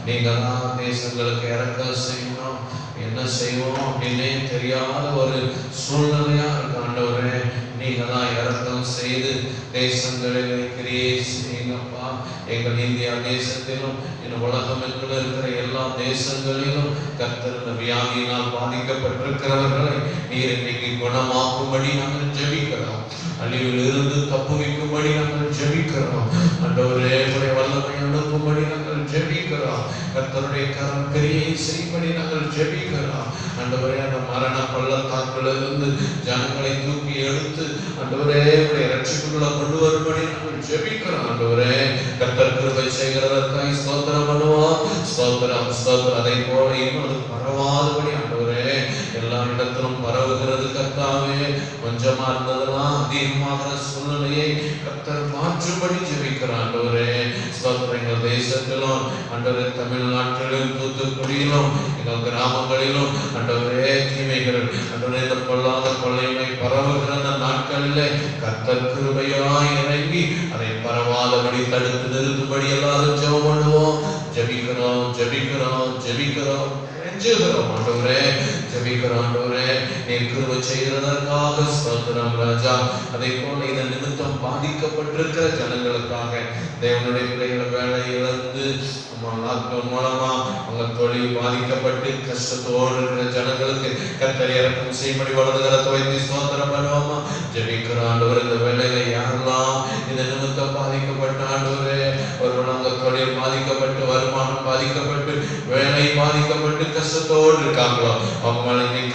நீங்களா தேசங்களுக்கு இரக்கம் செய்யணும். என்ன செய்வோம் அப்படின்னே தெரியாத ஒரு சூழ்நிலையா இருக்கு ஆண்டவரே. நீங்க தான் இரக்கம் செய்து தேசங்களிலே கிரியை செய்யுங்கப்பா. எங்கள் இந்தியா தேசத்திலும் இந்த உலகம் எங்கிலும் இருக்கிற எல்லா தேசங்களிலும் கர்த்தர் இந்த வியாதியினால் பாதிக்கப்பட்டிருக்கிறவர்களை நீர் இன்னைக்கு குணமாக்கும்படி நாங்கள் ஜெபிக்கிறோம். அழிவில் இருந்து தப்புவிக்கும்படி நாங்கள் ஜெபிக்கிறோம். ஆண்டவரே, உடைய வல்லமை அனுப்பும்படி நாங்கள் ஜெபிக்கிறோம். கர்த்தருடைய கரம் கிரியை செய்யும்படி நாங்கள் ஜெபிக்கிறோம். ஆண்டவரே, அந்த மரண பள்ளத்தாக்கிலிருந்து ஜனங்களை தூக்கி எடுத்து ஆண்டவரே உடைய ரட்சிப்புகளை கொண்டு வரும்படி நாங்கள் ஜெபிக்கிறோம். ஆண்டவரே, கர்த்தர் கிருபை செய்கிறதற்காக ஸ்தோத்திரம் பண்ணுவோம். ஸ்தோத்திரம் ஸ்தோத்திரம். அதை போல இன்னும் அது பரவாதபடி ஆண்டவரே எல்லா இடத்திலும் பரவுகிறது. கர்த்தாவே, கொஞ்சமா இருந்ததெல்லாம் அதிகமாகிற சூழ்நிலையை கர்த்தர் மாற்றும்படி ஜெபிக்கிறார். ஆண்டவரே ஸ்தோத்திரம். எங்கள் தேசத்திலும் ஆண்டவரே, தமிழ்நாட்டிலும் தூத்துக்குடியிலும் எங்கள் கிராமங்களிலும் ஆண்டவரே தீமைகள் ஆண்டவரே இந்த பொல்லாத கொள்ளைமை பரவுகிற நாட்களிலே கர்த்தர் கிருபையாய் இறங்கி அதை பரவாதபடி தடுத்து நிறுத்தும்படி எல்லாரும் ஜெபம் பண்ணுவோம். ஜெபிக்கிறோம் ஜெபிக்கிறோம் ஜெபிக்கிறோம் ஜெபிக்கிறோம் ஆண்டவரே, ஜெபிக்கிறோம் ஆண்டவரே. நீர் கிருபை செய்கிறதற்காக ஸ்தோத்திரம் ராஜா. அதை போல இதன் நிமித்தம் பாதிக்கப்பட்டிருக்கிற ஜனங்களுக்காக தேவனுடைய பிள்ளைகளை வேலை இழந்து லாக்டவுன் மூலமா அவங்க தொழில் பாதிக்கப்பட்டு கஷ்டத்தோடு இருக்கிற ஜனங்களுக்கு கர்த்தர் இரக்கம் செய்யும்படி வலதுகரத்தை வைத்து ஸ்தோத்திரம் பண்ணுவோமா? ஜெபிக்கிறோம் ஆண்டவரே. இந்த வேலையில யாரெல்லாம் இந்த நிமித்தம் பாதிக்கப்பட்ட ஆண்டவரே, ஒருவன் அவங்க தொழில் பாதிக்கப்பட்டு வருமானம் பாதிக்கப்பட்டு வேலை பாதிக்கப்பட்டு கஷ்டத்தோடு இருக்காங்களோ அவங்க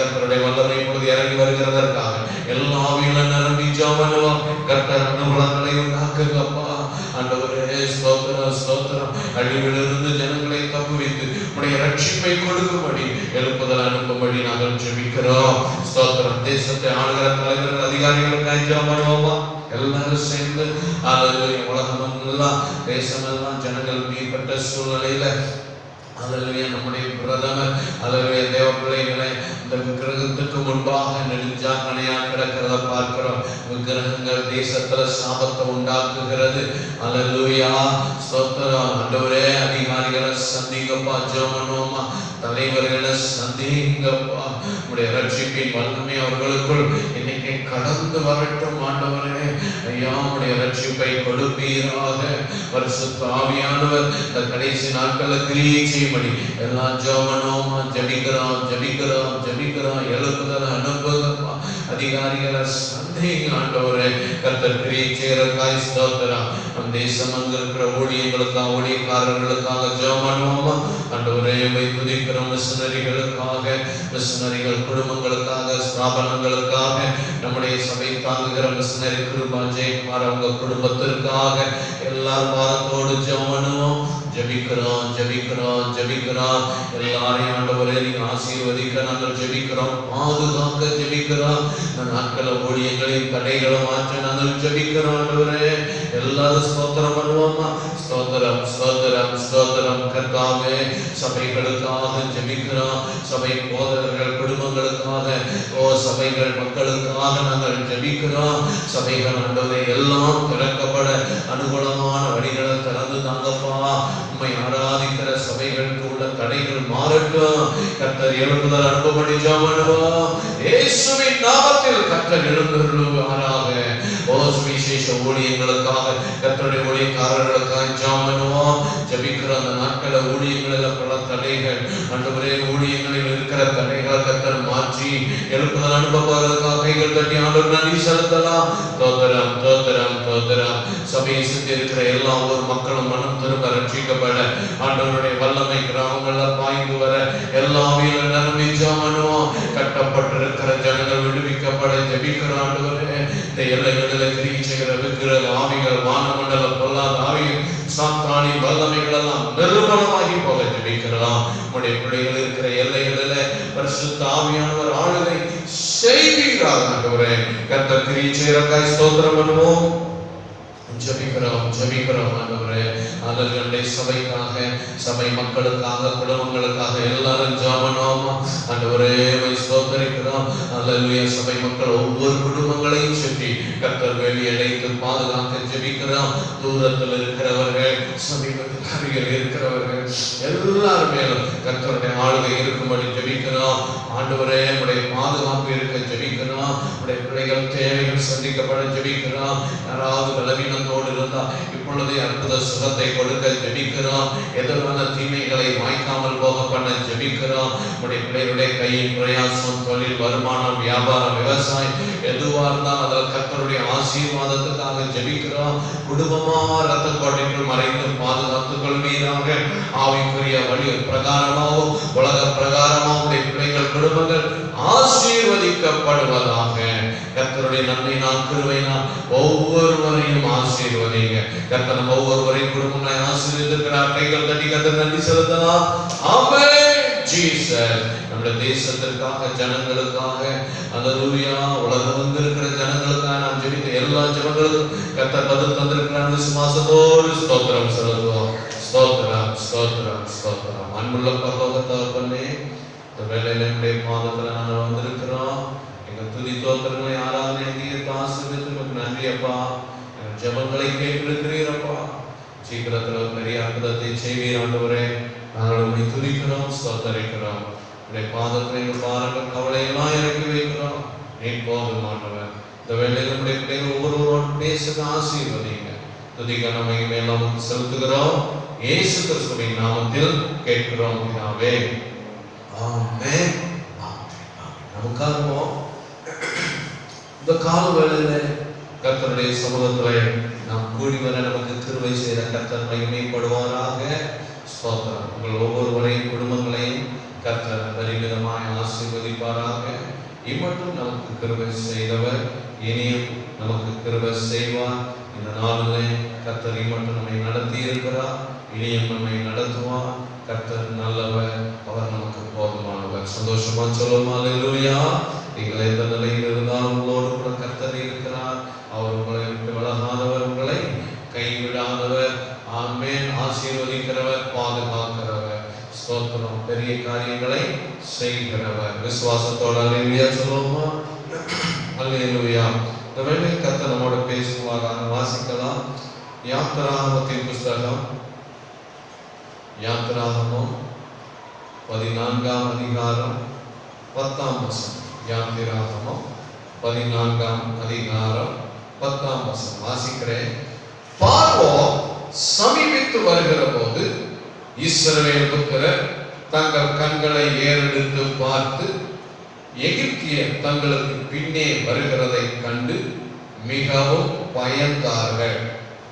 கர்த்தருடைய வல்லமை இப்பொழுது இறங்கி வருகிறதற்காக எல்லா ஆவிகளும் நிரம்பி ஜெபம் பண்ணுவோம். கர்த்தர் அனுகூலங்களை உண்டாக்குங்கப்பா. ஆண்டவரே ஸ்தோத்திரம் ஸ்தோத்திரம். அழிவிலிருந்து ஜனங்களை தப்புவித்து உடைய ரட்சிப்பை கொடுக்கும்படி எழுப்புதல் அனுப்பும்படி நாங்கள் ஜெபிக்கிறோம். ஸ்தோத்திரம். தேசத்தை ஆளுகிற தலைவர்கள் அதிகாரிகளுக்காக ஜெபம் பண்ணுவோமா? எல்லாரும் சேர்ந்து உலகம் எல்லாம் தேசமெல்லாம் ஜனங்கள் மீட்பட்ட சூழ்நிலையில அல்லேலூயா நம்முடைய பிரதமர் அல்லேலூயா தேவ பிள்ளைகளை இந்த விக்கிரகத்துக்கு முன்பாக நெடுஞ்சாக்கணையா கிடக்கிறத பார்க்கிறோம். விக்கிரகங்கள் தேசத்துல சாபத்தை உண்டாக்குகிறது. அல்லேலூயா ஸ்தோத்திரம். ஆண்டவரே, அதிகாரிகளை சந்திங்கப்பா. ஜெபம் பண்ணுவோமா? தலைவர்களை சந்திங்கப்பா. உடைய ரட்சிப்பின் வல்லமை அவர்களுக்குள் இன்னைக்கு கடந்து வரட்டும். ஆண்டவரே ஐயா, உடைய ரட்சிப்பை கொடுப்பீராக. பரிசுத்த ஆவியானவர் இந்த கடைசி நாட்களில் கிரியை செய்யும்படி எல்லாம் ஜெபம் பண்ணுவோமா? ஜெபிக்கிறோம் ஜெபிக்கிறோம் ஜெபிக்கிறோம். எழுப்புதல் அனுப்புங்கப்பா. அதிகாரிகளை சந்தேக ஆண்டவரே, கர்த்தர் கிரியை செய்கிறதற்காக ஸ்தோத்திரம். நம் தேசம் அங்க இருக்கிற ஊழியர்களுக்காக ஊழியக்காரர்களுக்காக ஜெபம் பண்ணுவோமா? ஆண்டவரே துதிக்கிறோம். மிஷனரிகளுக்காக, மிஷனரிகள் குடும்பங்களுக்காக, ஸ்தாபனங்களுக்காக, நம்முடைய சபை தாங்குகிற மிஷனரி கிருபா ஜெயக்குமார் அவங்க குடும்பத்திற்காக எல்லாரும் வாரத்தோடு ஜெபம் பண்ணுவோம். ஜெபிக்கிறோம் ஜெபிக்கிறோம் ஜெபிக்கிறோம். எல்லாரையும் ஆண்டவரே நீங்க ஆசீர்வதிக்க நாங்கள் ஜெபிக்கிறோம். பாதுகாக்க ஜெபிக்கிறோம். இந்த நாட்கள ஊழியங்களையும் தடைகளை மாற்ற நாங்கள் ஜெபிக்கிறோம். ஆண்டவரே எல்லாரும் ஸ்தோத்திரம் பண்ணுவோமா? ஸ்தோத்திரம் ஸ்தோத்திரம் ஸ்தோத்திரம். கர்த்தாவே, சபைகளுக்காக ஜெபிக்கிறோம். சபை போதகர்கள் குடும்பங்களுக்காக, சபைகள் மக்களுக்காக நாங்கள் ஜெபிக்கிறோம். சபைகள் ஆண்டவரே எல்லாம் திறக்கப்பட அனுகூலமான வழிகளை திறந்து தாங்கப்பா. உம்மை ஆராதிக்கிற சபைகளுக்கு உள்ள தடைகள் மாறட்டும். கர்த்தர் எழுப்புதல் அனுப்பும்படி ஜெபம் பண்ணுவோம். இயேசுவின் நாமத்தில் கர்த்தர் எழுந்தருளுவாராக. சுவிசேஷ ஊழியங்களுக்காக, கர்த்தருடைய ஊழியக்காரர்களுக்காக ஜெபம் பண்ணுவோம். ஜெபிக்கிற அந்த நாட்கள ஊழியங்களில் பல தடைகள் ஆண்டவரே, ஊழியங்களில் இருக்கிற தடைகளை கர்த்தர் மாற்றி எழுப்புதல் அனுப்ப போறதுக்காக கைகள் தட்டி ஆண்டவர் நன்றி செலுத்தலாம். தோத்திரம் தோத்திரம் தோத்திரம். சபையை சுற்றி இருக்கிற எல்லா ஒரு மக்களும் மனம் திரும்ப ரட்சிக்கப்பட ஆண்டவருடைய வல்லமை கிராமங்கள்ல பாய்ந்து வர எல்லா வீலும் நிரம்பி ஜெபம் கட்டப்பட்டிருக்கிற ஜனங்கள் விடுவிக்கப்பட ஜெபிக்கிற ஆண்டவரே. இந்த எல்லைகளில் கிரியை செய்கிற விக்கிரக ஆவிகள், வானமண்டல பொல்லாத ஆவிகள், சாத்தானி வல்லமைகள் எல்லாம் நிர்மலமாகி போக ஜெபிக்கிறோம். உடைய பிள்ளைகள் இருக்கிற எல்லைகளில் பரிசுத்த ஆவியானவர் ஆளுகை செய்கிறார் ஆண்டவரே. கர்த்தர் கிரியை செய்கிறக்காய் ஸ்தோத்திரம் பண்ணுவோம். ஜெபிக்கிறோம் ஜெபிக்கிறோம் ஆண்டவரே. அதற்கண்டே சபைக்காக, சபை மக்களுக்காக, குடும்பங்களுக்காக எல்லாரும் ஜெபம் ஆண்டவரே ஸ்தோத்திரிக்கிறோம். அல்லேலூயா. சபை மக்கள் ஒவ்வொரு குடும்பங்களையும் சுற்றி கர்த்தர் வெளியடைத்து பாதுகாக்க ஜெபிக்கிறோம். தூரத்தில் இருக்கிறவர்கள், சமீபத்தில் அருகில் இருக்கிறவர்கள் எல்லாரும் மேலும் கர்த்தருடைய ஆளுகை இருக்கும்படி ஜெபிக்கிறோம். ஆண்டவரே உடைய பாதுகாப்பு இருக்க ஜெபிக்கிறோம். உடைய பிள்ளைகள் தேவைகள் சந்திக்கப்பட ஜெபிக்கிறோம். யாராவது பலவீனத்தோடு இருந்தால் இப்பொழுதே அற்புத சுகத்தை கொடுக்க ஜெபிக்கிறோம். எதிரான தீமைகளை வாய்க்காமல் போக பண்ண ஜெபிக்கிறோம். உடைய பிள்ளைகளுடைய கையின் பிரயாசம், தொழில், வருமானம், வியாபாரம், விவசாயம் எதுவா இருந்தாலும் அதில் கர்த்தருடைய ஆசீர்வாதத்துக்காக ஜெபிக்கிறோம். குடும்பமா ரத்த கோட்டைக்குள் மறைந்து பாதுகாத்துக் கொள்வீராக. ஆவிக்குரிய வழி பிரகாரமாகவும் உலக பிரகாரமாகவும் உடைய பிள்ளைகள் குடும்பங்கள் ஆசீர்வதிக்கப்படுவதாக. கர்த்தருடைய நன்மை நான் கிருபை நான் ஒவ்வொருவரையும் ஆசீர்வதிங்க. கர்த்தர் நம்ம ஒவ்வொருவரையும் குடும்பங்களை ஆசீர்வதிக்கிறார். கைகள் தட்டி கர்த்தர் நன்றி செலுத்தலாம். ஆமென். ஜீசஸ். நம்முடைய தேசத்திற்காக, ஜனங்களுக்காக, அல்லேலூயா, உலகம் இருக்கிற ஜனங்களுக்காக நாம் ஜெபித்த எல்லா ஜெபங்களுக்கும் கர்த்தர் பதில் தந்திருக்கிறார். விசுவாசத்தோடு ஸ்தோத்திரம் செலுத்துவோம். ஸ்தோத்திரம் ஸ்தோத்திரம் ஸ்தோத்திரம். அன்புள்ள பரலோக தகப்பனே, இந்த வேளையில நம்முடைய பாதத்துல நாங்கள் வந்திருக்கிறோம். எங்க துதி தோத்திரங்களை ஆராதனை தீர்த்து ஆசீர்வதித்து நன்றி அப்பா. ஜெபங்களை கேட்டிருக்கிறீரப்பா. சீக்கிரத்தில் ஒரு பெரிய அற்புதத்தை செய்வீர் ஆண்டவரே. நாங்கள் உங்களை துதிக்கிறோம், ஸ்தோத்தரிக்கிறோம். உடைய பாதத்தில் எங்கள் பாரங்கள் கவலையெல்லாம் இறக்கி வைக்கிறோம். நீ போதும் ஆண்டவர். இந்த வேளையில் நம்முடைய பிள்ளைகள் ஒவ்வொருவரோடு பேசுக, ஆசீர்வதிங்க. துதிக்க நம்ம மேலும் செலுத்துகிறோம். இயேசு கிறிஸ்துவின் நாமத்தில் கேட்கிறோம் பிதாவே. ஆமென். நமக்காக இந்த கால வேளையில கர்த்தருடைய சமூகத்திலே நாம் கூடி வர நமக்கு கிருபை செய்த கர்த்தர் மகிமைப்படுவாராக. ஸ்தோத்திரம். உங்கள் ஒவ்வொருவரையும் குடும்பங்களையும் கர்த்தர் பரிமிதமாய் ஆசீர்வதிப்பாராக. இம்மட்டும் நமக்கு கிருபை செய்தவர் இனியும் நமக்கு கிருபை செய்வார். இந்த நாளிலே கர்த்தர் இம்மட்டும் நம்மை நடத்தி இருக்கிறார், இனியும் நம்மை நடத்துவார். கர்த்தர் நல்லவர், அவர் நமக்கு போதுமானவர். சந்தோஷமா சொல்லுமா அல்லேலூயா. நீங்கள் எந்த நிலையில் இருந்தாலும் உங்களோடு கூட கர்த்தர் இருக்கிறார். அவர் உங்களை விட்டு விலகாதவர், உங்களை கைவிடாதவர். ஆமென். ஆசீர்வதிக்கிறவர், பாதுகாக்கிறவர். ஸ்தோத்திரம். பெரிய காரியங்களை செய்கிறவர். விசுவாசத்தோட அல்லேலூயா சொல்லுவோமா? அல்லேலூயா. இந்த வேளை கர்த்தர் நம்மோட பேசுவாராக. வாசிக்கலாம். யாத்திராகமத்தின் புஸ்தகம், யாத்திராகமம் 14ஆம் அதிகாரம் 10ஆம் வசனம். யாத்திராகமம் 14ஆம் அதிகாரம் 10ஆம் வசனம் வாசிக்கிறேன். பார்வோன் சமீபித்து வருகிற போது இஸ்ரவேல் புத்திரர் தங்கள் கண்களை ஏறெடுத்து பார்த்து எகிப்தியர் தங்களுக்கு பின்னே வருகிறதை கண்டு மிகவும் பயந்தார்கள்.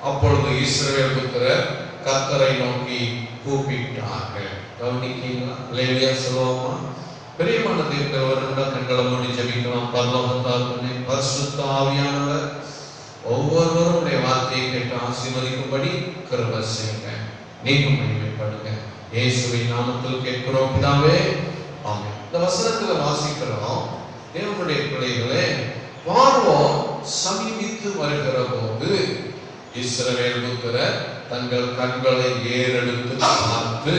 அப்பொழுது இஸ்ரவேல் புத்திரர் கர்த்தரை நோக்கி கூப்பிட்டார்கள். கவனிக்கீங்களா? அல்லேலூயா சொல்லுவோமா? பிரியமான தேவர்களோட கண்களை மூடி ஜெபிக்கலாம். பரலோகத்தாருமே பரிசுத்த ஆவியானவர் ஒவ்வொருவரும் உடைய வார்த்தையை கேட்டு ஆசீர்வதிக்கும்படி கிருபை செய்யுங்க. நீங்க மகிமைப்படுங்க. இயேசுவின் நாமத்தில் கேட்கிறோம் பிதாவே. ஆமென். இந்த வசனத்துல வாசிக்கிறோம், தேவனுடைய பிள்ளைகளே, பார்வோன் சமீபித்து வருகிற போது இஸ்ரவேல் புத்திரர் தங்கள் கண்களை ஏறெடுத்து பார்த்து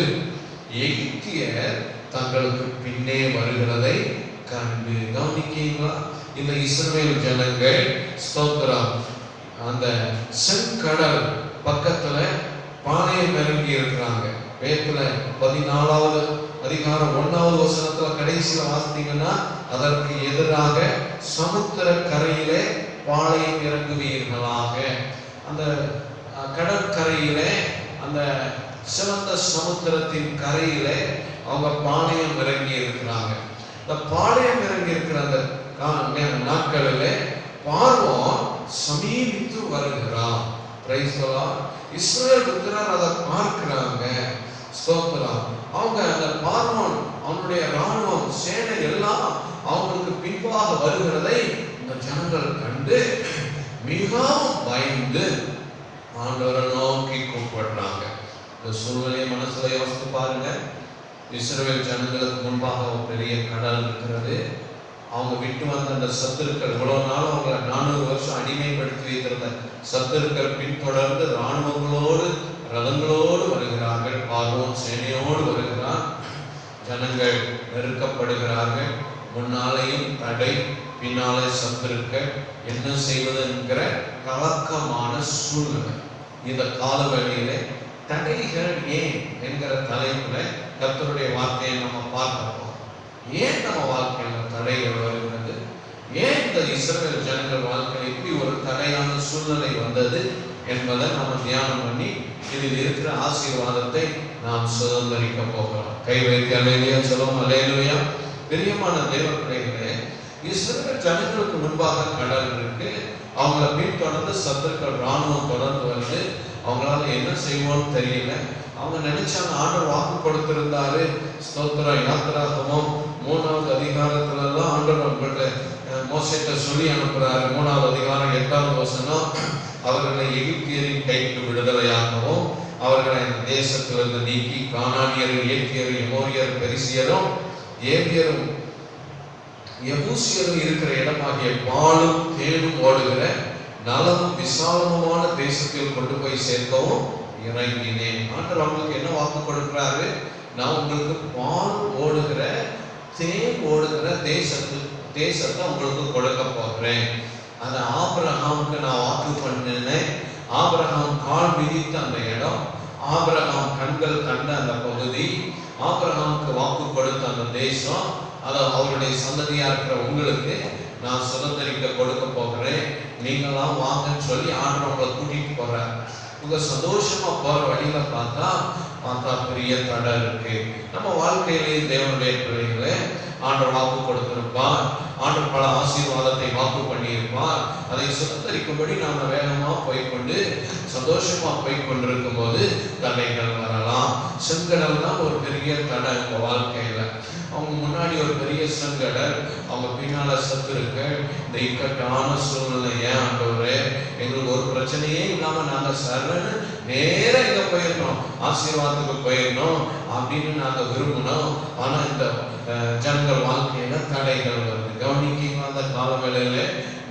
எகிப்தியர் தங்களுக்கு பின்னே வருகிறதை கண்டு. கவனிக்கீங்களா? இந்த இஸ்ரவேல் ஜனங்கள் ஸ்தோத்திரம் அந்த செங்கடல் பக்கத்துல பாளையம் இறங்கி இருக்கிறாங்க. வேதத்துல 14ஆவது அதிகாரம் 1ஆவது வசனத்துல கடைசியில வாசித்தீங்கன்னா, அதற்கு எதிராக சமுத்திர கரையிலே பாளையம் இறங்குவீர்களாக. அந்த கடற்கரையிலே, அந்த சிவந்த சமுத்திரத்தின் கரையிலே அவங்க பாளையம் இறங்கி இருக்கிறாங்க. இந்த பாளையம் இறங்கி இருக்கிற அந்த நாட்களிலே பார்வோன் சமீபித்து வருகிறான். Price the Lord. இஸ்ரவேல் புத்திரர் அதை பார்க்கிறாங்க. ஸ்தோத்திரம். அவங்க அந்த பார்வோன் அவனுடைய ராணுவம் சேனை எல்லாம் அவங்களுக்கு பின்பாக வருகிறதை இந்த ஜனங்கள் கண்டு மிகவும் பயந்து ஆண்டவரை நோக்கி கூப்பிடுறாங்க. இந்த சூழ்நிலையை மனசுல யோசித்து பாருங்க. இஸ்ரவேல் ஜனங்களுக்கு முன்பாக ஒரு பெரிய கடல் இருக்கிறது. அவங்க விட்டு வந்த அந்த சத்துருக்கள், இவ்வளவு நாள் அவங்களை 400 வருஷம் அடிமைப்படுத்தி வைத்திருந்த சத்துருக்கள் பின்தொடர்ந்து இராணுவங்களோடு ரதங்களோடு வருகிறார்கள். பார்வோன் சேனையோடு வருகிறார். ஜனங்கள் நெருக்கப்படுகிறார்கள். முன்னாலேயும் தடை, பின்னாலே சத்துருக்கள். என்ன செய்வது என்கிற கலக்கமான சூழ்நிலை. இந்த காலவெளியிலே தடைகள் ஏன் என்கிற தலைப்புல கர்த்தருடைய வார்த்தையை நம்ம பார்க்கிறோம். ஏன் நம்ம வாழ்க்கையில தடைகள் வருகிறது? ஏன் இந்த இஸ்ரவேல் ஜனங்கள் வாழ்க்கையில் இப்படி ஒரு தடையான சூழ்நிலை வந்தது என்பதை நம்ம தியானம் பண்ணி இதில் இருக்கிற ஆசீர்வாதத்தை நாம் சுதந்திரிக்க போகிறோம். கை வைத்து அல்லேலூயா சொல்லுவோம். அல்லேலூயா. பிரியமான தேவ பிள்ளைகளே, இஸ்ரவேல் ஜனங்களுக்கு முன்பாக கடல் இருக்கு. அவங்கள பின்தொடர்ந்து சத்துருக்கள் ராணுவம் தொடர்ந்து வருது. அவங்களால என்ன செய்வோம்னு தெரியல. அவங்க நினைச்சாங்க, ஆண்டவர் வாக்கு கொடுத்திருந்தாரு. ஸ்தோத்திரம். யாத்திராகமம் 3வது அதிகாரத்துல எல்லாம் ஆண்டவர் அவங்கள்ட்ட மோசேட்ட சொல்லி அனுப்புறாரு. 3வது அதிகாரம் 8வது வசனம், அவர்களை எகிப்தியரின் கைக்கு விடுதலையாகவும் அவர்களை அந்த தேசத்திலிருந்து நீக்கி கானானியரும் ஏத்தியரும் எமோரியரும் பெரிசியரும் ஏவியரும் எபூசியரும் இருக்கிற இடமாகிய பாலும் தேனும் ஓடுகிற நலமும் விசாலமான தேசத்தில் கொண்டு போய் சேர்க்கவும் இறங்கினேன். ஆண்டவர் அவங்களுக்கு என்ன வாக்கு கொடுக்கிறாரு? நான் உங்களுக்கு பால் ஓடுகிற தேன் ஓடுகிற தேசத்தை உங்களுக்கு கொடுக்க போகிறேன். அந்த ஆபிரகாமுக்கு நான் வாக்கு பண்ணினேன். ஆபிரகாம் கால் மிதித்த அந்த இடம், ஆபிரகாம் கண்கள் கண்ட அந்த பகுதி, ஆபிரகாமுக்கு வாக்கு கொடுத்த அந்த தேசம், அதை அவருடைய சந்ததியா இருக்கிற உங்களுக்கு நான் சுதந்திரிக்க கொடுக்க போகிறேன். நீங்களாம் வாங்கன்னு சொல்லி ஆண்டவர் உங்களை கூட்டிட்டு போறாரு. உங்க சந்தோஷமா போற வழியில பார்த்தா பெரிய தடை இருக்கு. நம்ம வாழ்க்கையிலேயே தேவனுடைய பிள்ளைகளே ஆண்டவர் வாக்கு கொடுத்திருப்பார். ஆண்டவர் பல ஆசீர்வாதத்தை வாக்கு பண்ணியிருப்பார். அதை சுதந்திரிக்கும்படி நாம வேகமா போய்கொண்டு சந்தோஷமா போய்கொண்டிருக்கும் போது தடைகள் வரலாம். செங்கடல் தான் ஒரு பெரிய தடை உங்க வாழ்க்கையில. அவங்க முன்னாடி ஒரு பெரிய செங்கடல், அவங்க பின்னால சத்துருக்கள். இந்த இக்கட்டான சூழ்நிலை, ஏன் ஆண்டவரே எங்களுக்கு ஒரு பிரச்சனையே இல்லாம நாங்க சரணு நேரம் எங்க போயிருந்தோம், ஆசீர்வாதத்துக்கு போயிருந்தோம் அப்படின்னு நாங்க விரும்பினோம். ஆனா இந்த ஜனங்கள் வாழ்க்கையில தடைகள் வருது. கவனிக்கீங்க, அந்த காலவேளையில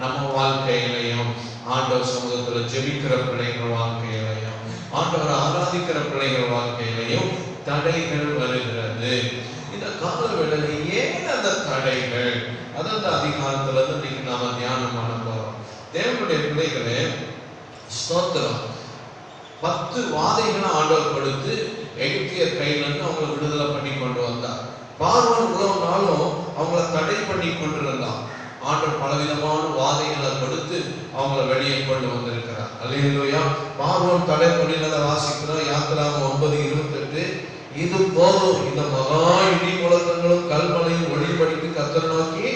நம்ம வாழ்க்கையிலையும் ஆண்டவர் சமூகத்துல ஜெபிக்கிற பிள்ளைகள் வாழ்க்கையிலையும் ஆண்டவரை ஆராதிக்கிற பிள்ளைகள் வாழ்க்கையிலையும் தடைகள் வருகிறது. இந்த காலவேளையில ஏன் அந்த தடைகள்? அந்த அதிகாரத்துல இருந்து இன்னைக்கு நாம தியானம் பண்ண போறோம். தேவனுடைய பிள்ளைகளே, ஸ்தோத்திரம். 10 வாதைகளை ஆண்டவர் கொடுத்து எகிப்தியர் கையில இருந்து அவங்களை விடுதலை பண்ணி கொண்டு வந்தார். பார்வோன் இவ்வளவு நாளும் அவங்கள தடை பண்ணி கொண்டிருந்தான். ஆண்டவர் பலவிதமான வாதைகளை கொடுத்து அவங்கள வெளியே கொண்டு வந்திருக்கிறார். அல்லேலூயா. பார்வோன் தடை பண்ணினதை வாசிக்கிறோம். யாத்திராகமம் 9:28. இது போதும், இந்த மகா இடி முழக்கங்களும் கல்மலையும் ஒளிபடித்து கர்த்தரை நோக்கி